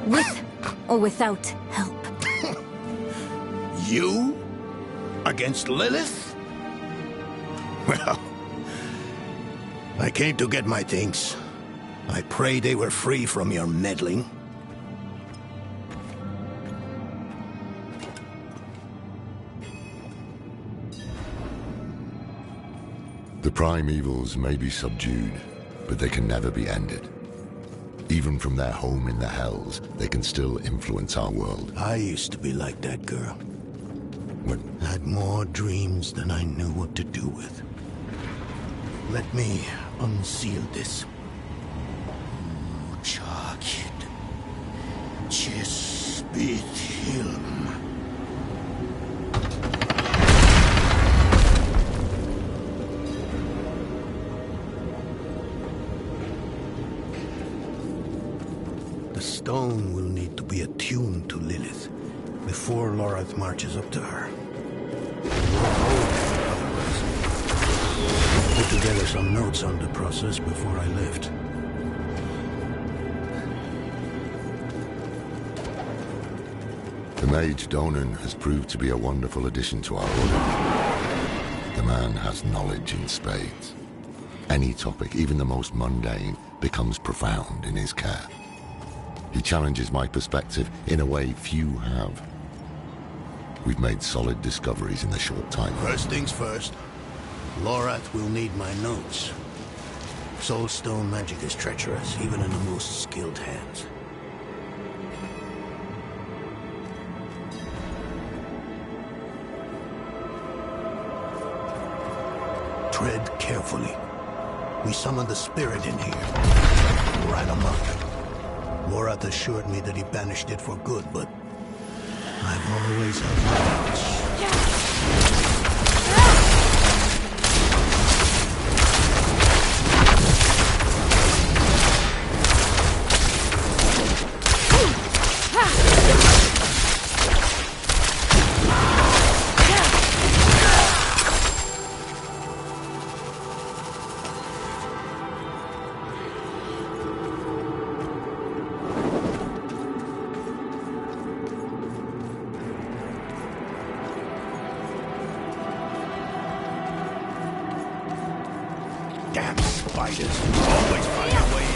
With or without help. You? Against Lilith? Well, I came to get my things. I pray they were free from your meddling. The primevals may be subdued, but they can never be ended. Even from their home in the Hells, they can still influence our world. I used to be like that girl. Had more dreams than I knew what to do with. Let me unseal this. Charkid. Chespit Hilm. The stone will need to be attuned to Lilith before Lorath marches up to her. Put together some notes on the process before I left. The mage Donan has proved to be a wonderful addition to our order. The man has knowledge in spades. Any topic, even the most mundane, becomes profound in his care. He challenges my perspective in a way few have. We've made solid discoveries in the short time. First things first. Lorath will need my notes. Soulstone magic is treacherous, even in the most skilled hands. Tread carefully. We summoned the spirit in here. Right amok. Lorath assured me that he banished it for good, but I've always had my doubts. Damn spiders. Always find a way in.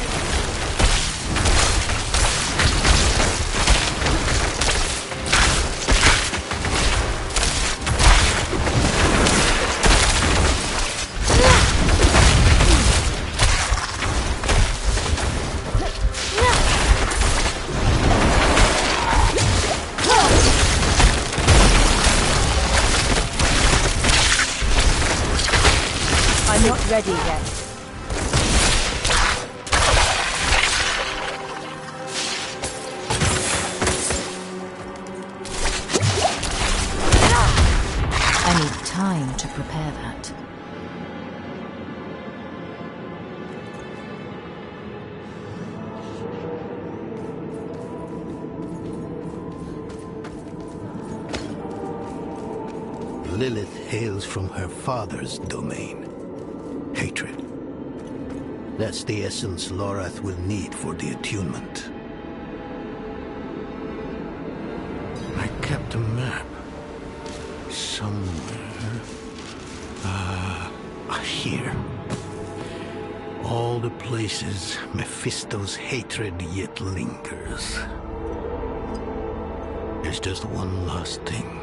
I'm not ready yet. I need time to prepare that. Lilith hails from her father's domain. Hatred. That's the essence Lorath will need for the attunement. I kept a map. Somewhere. Here. All the places Mephisto's hatred yet lingers. There's just one last thing.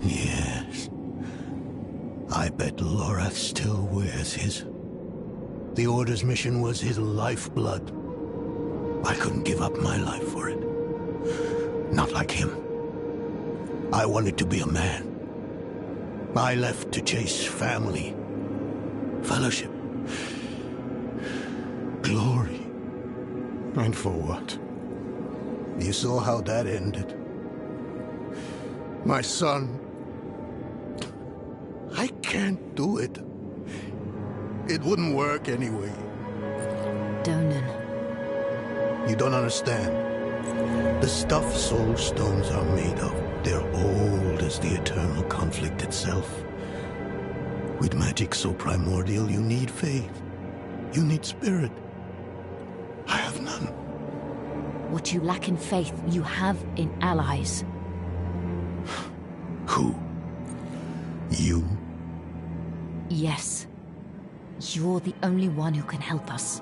Yes. I bet Lorath still wears his. The Order's mission was his lifeblood. I couldn't give up my life for it. Not like him. I wanted to be a man. I left to chase family, fellowship, glory. And for what? You saw how that ended. My son. I can't do it. It wouldn't work anyway. Donan. You don't understand. The stuff soul stones are made of, they're old as the eternal conflict itself. With magic so primordial, you need faith. You need spirit. I have none. What you lack in faith, you have in allies. Who? You? Yes. You're the only one who can help us.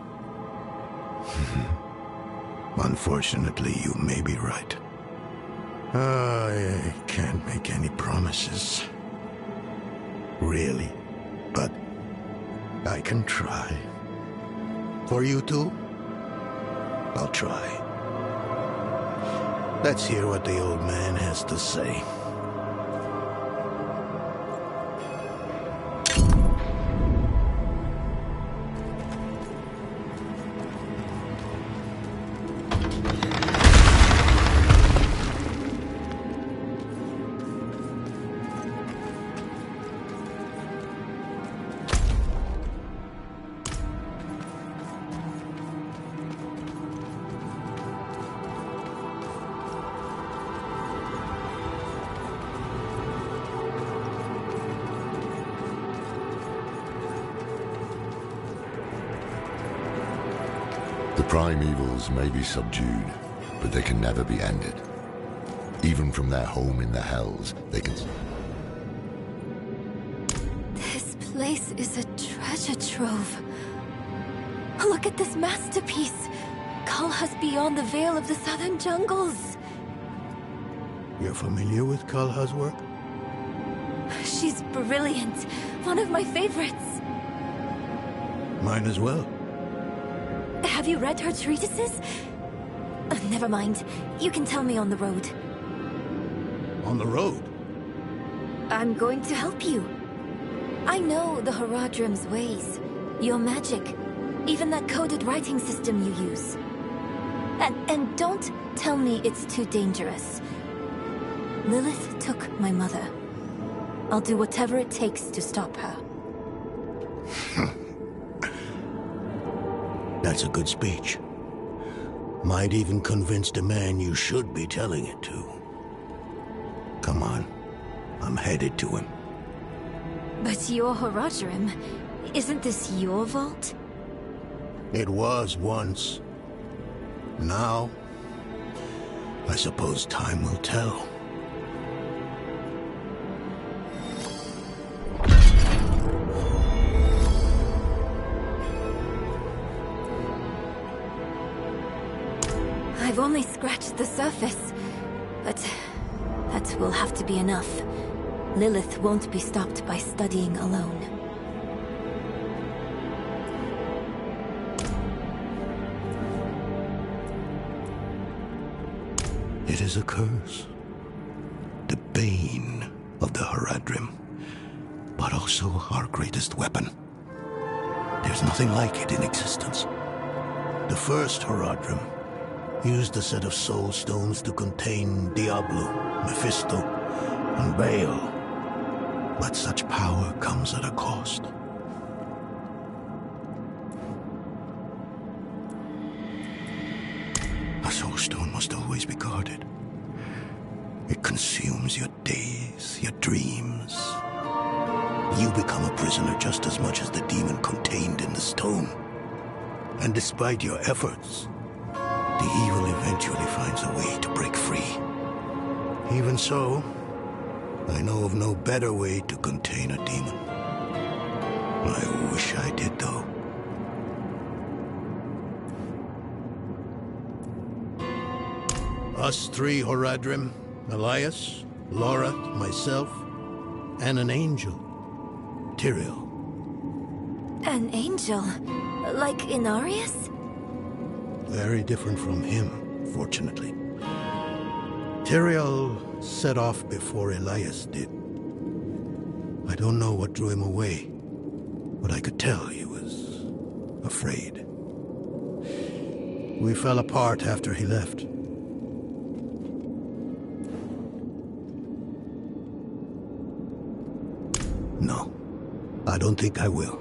Unfortunately, you may be right. I can't make any promises. Really. But I can try. For you two, I'll try. Let's hear what the old man has to say. The primevals may be subdued, but they can never be ended. Even from their home in the Hells, they can... This place is a treasure trove. Look at this masterpiece. Kalha's beyond the veil of the southern jungles. You're familiar with Kalha's work? She's brilliant. One of my favorites. Mine as well. Have you read her treatises? Never mind. You can tell me on the road. On the road? I'm going to help you. I know the Horadrim's ways. Your magic. Even that coded writing system you use. And don't tell me it's too dangerous. Lilith took my mother. I'll do whatever it takes to stop her. That's a good speech. Might even convince the man you should be telling it to. Come on. I'm headed to him. But your Horadrim, isn't this your vault? It was once. Now, I suppose time will tell. I've only scratched the surface, but that will have to be enough. Lilith won't be stopped by studying alone. It is a curse. The bane of the Horadrim, but also our greatest weapon. There's nothing like it in existence. The first Horadrim used a set of soul stones to contain Diablo, Mephisto, and Baal. But such power comes at a cost. A soul stone must always be guarded. It consumes your days, your dreams. You become a prisoner just as much as the demon contained in the stone. And despite your efforts, the evil eventually finds a way to break free. Even so, I know of no better way to contain a demon. I wish I did, though. Us three Horadrim, Elias, Lorath, myself, And an angel. Tyrael. An angel? Like Inarius? Very different from him, fortunately. Tyrael set off before Elias did. I don't know what drew him away, but I could tell he was afraid. We fell apart after he left. No, I don't think I will.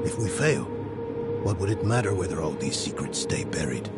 If we fail, what would it matter whether all these secrets stay buried?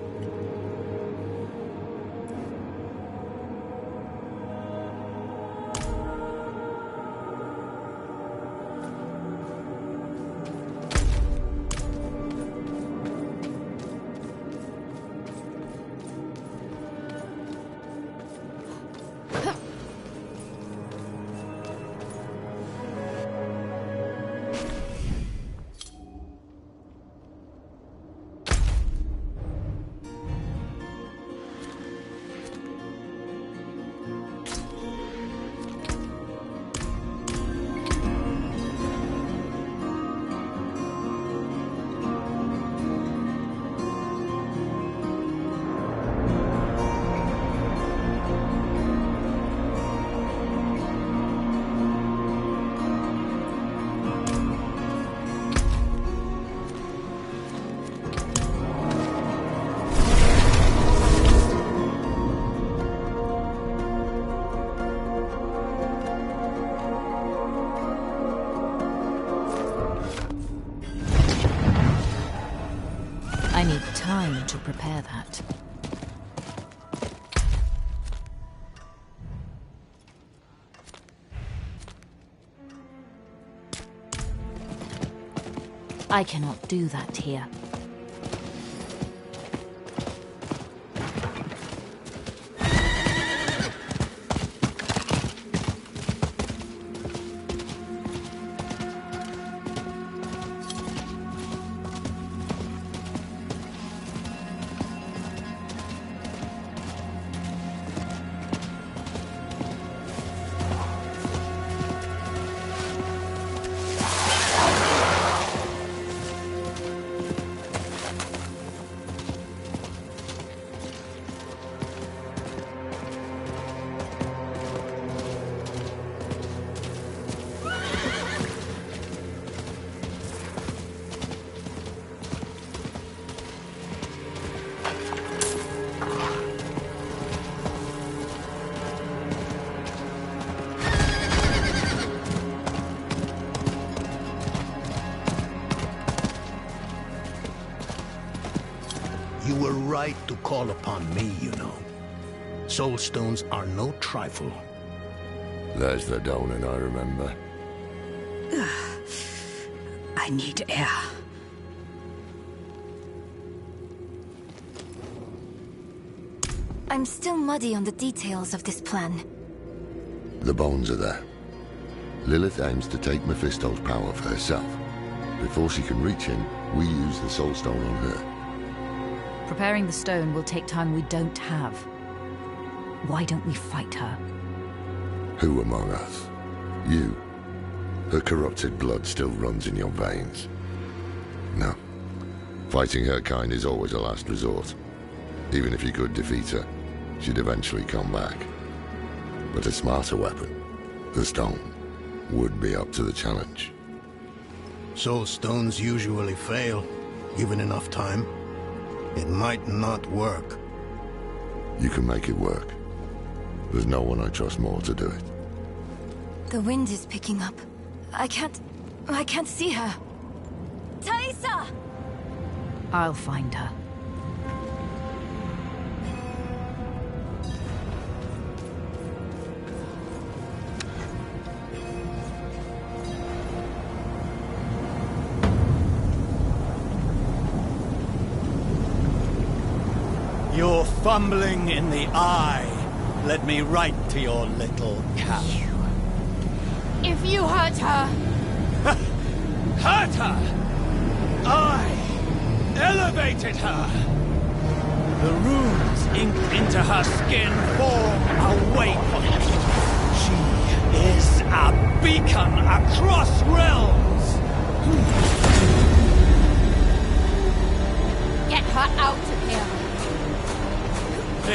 I need time to prepare that. I cannot do that here. You were right to call upon me, you know. Soul stones are no trifle. There's the Donan I remember. I need air. I'm still muddy on the details of this plan. The bones are there. Lilith aims to take Mephisto's power for herself. Before she can reach him, we use the Soul Stone on her. Preparing the stone will take time we don't have. Why don't we fight her? Who among us? You. Her corrupted blood still runs in your veins. No. Fighting her kind is always a last resort. Even if you could defeat her, she'd eventually come back. But a smarter weapon, the stone, would be up to the challenge. Soul stones usually fail, given enough time. It might not work. You can make it work. There's no one I trust more to do it. The wind is picking up. I can't see her. Thaisa! I'll find her. You're fumbling in the eye. Let me write to your little cap. If you hurt her... Hurt her! I elevated her! The runes inked into her skin form a waypoint. She is a beacon across realms! Get her out of here!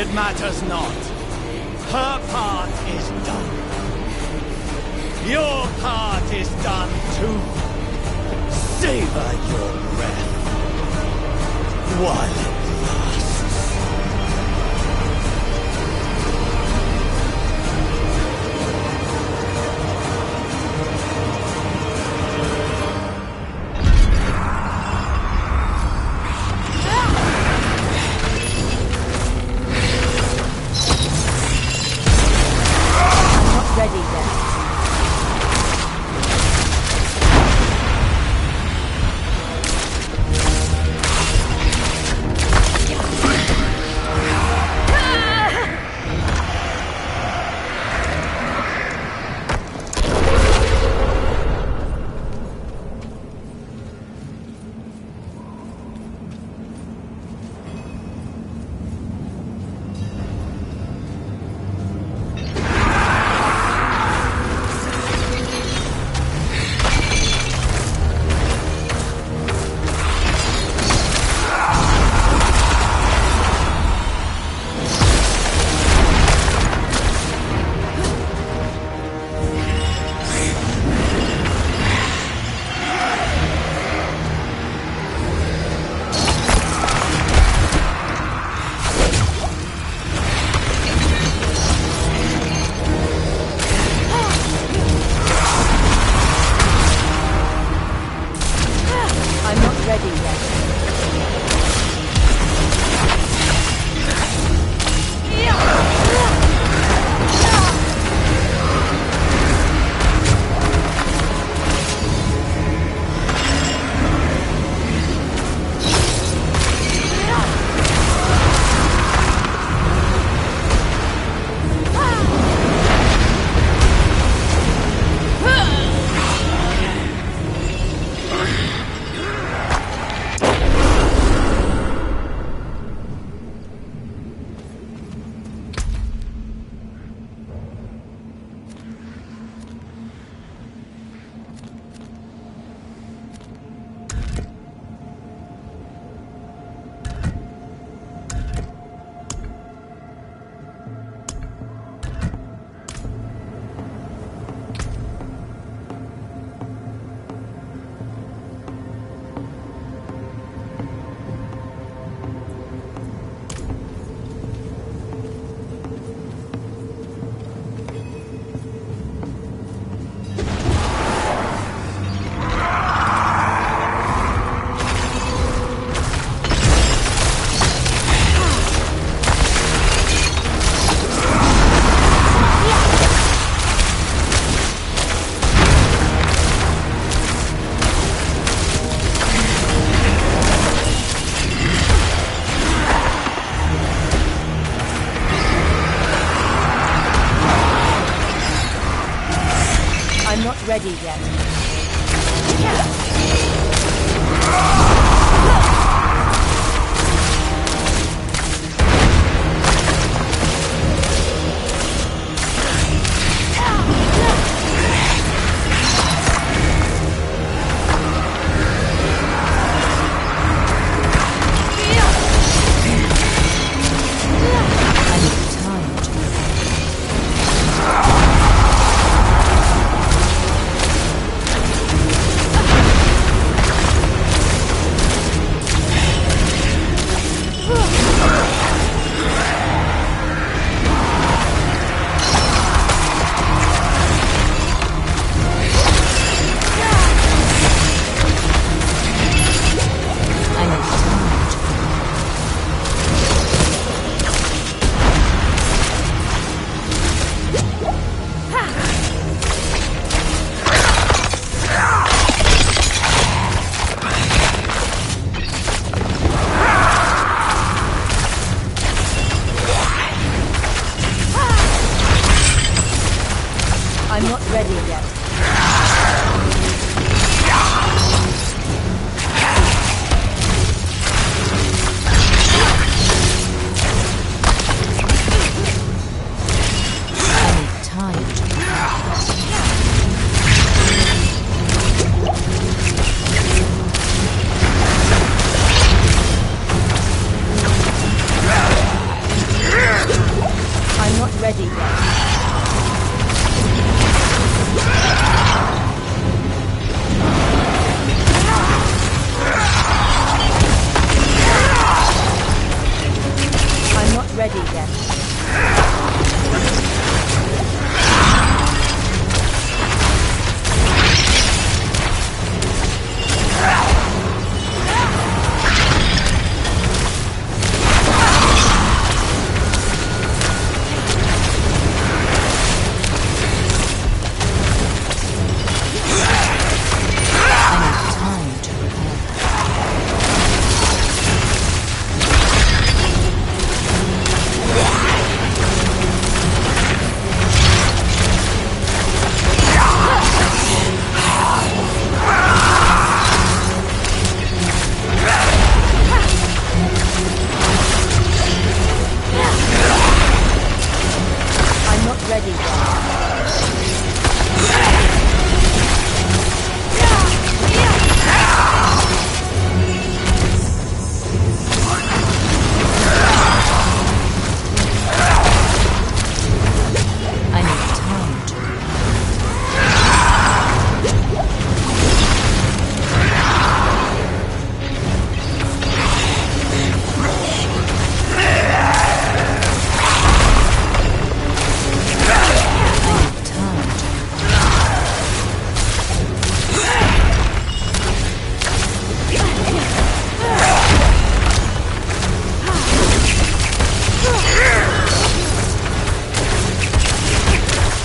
It matters not. Her part is done. Your part is done too. Savor your breath while it lasts. I'm not ready yet. I'm not ready yet. I'm not ready yet. I'm not ready yet. I need time to I'm not ready yet. I'm not ready yet. I need time to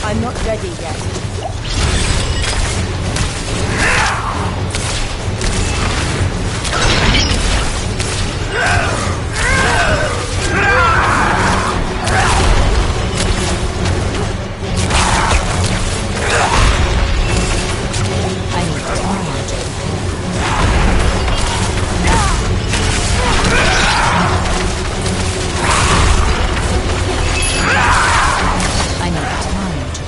I'm not ready yet. I need time to I need time to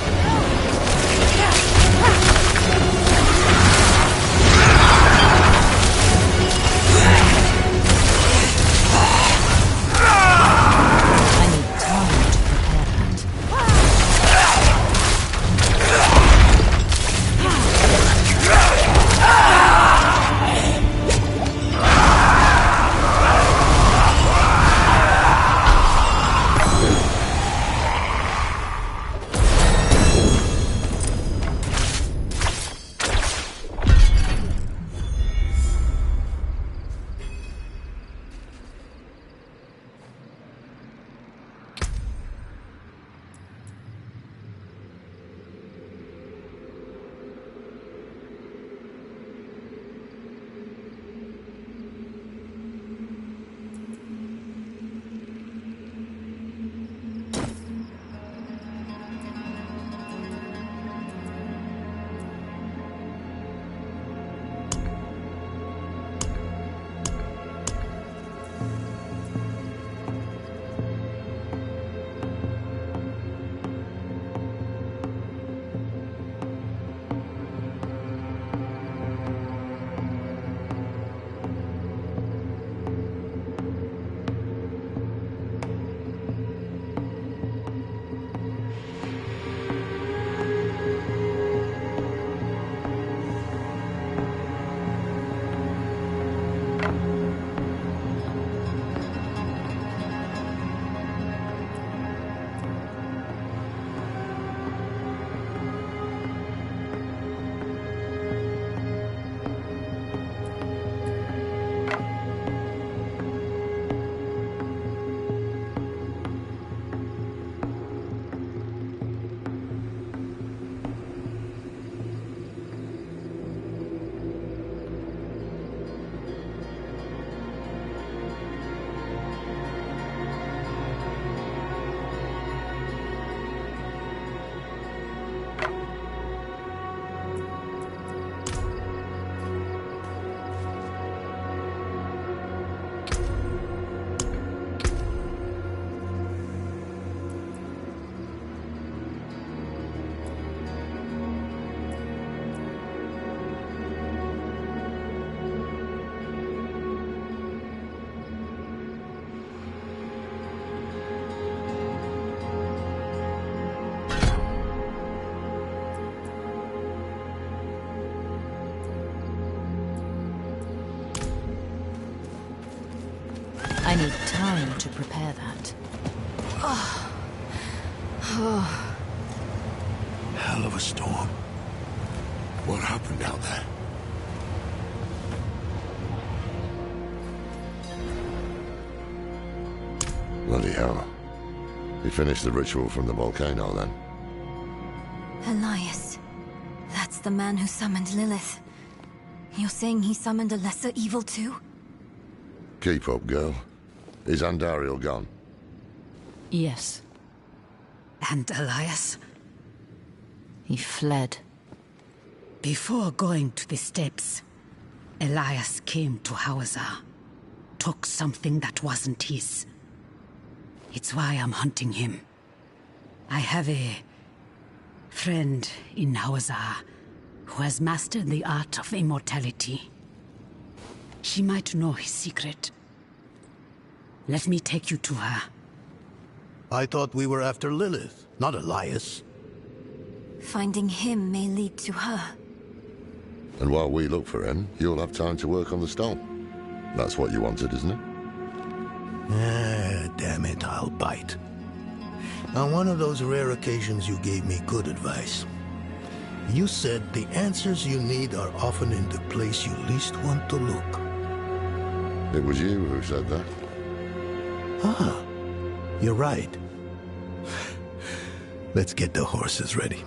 I need time to prepare that. Hell of a storm. What happened out there? Bloody hell. He finished the ritual from the volcano then. Elias. That's the man who summoned Lilith. You're saying he summoned a lesser evil too? Keep up, girl. Is Andariel gone? Yes. And Elias? He fled. Before going to the steps, Elias came to Hawazar. Took something that wasn't his. It's why I'm hunting him. I have a friend in Hawazar who has mastered the art of immortality. She might know his secret. Let me take you to her. I thought we were after Lilith, not Elias. Finding him may lead to her. And while we look for him, you'll have time to work on the stone. That's what you wanted, isn't it? Damn it, I'll bite. On one of those rare occasions you gave me good advice. You said the answers you need are often in the place you least want to look. It was you who said that. Ah, you're right. Let's get the horses ready.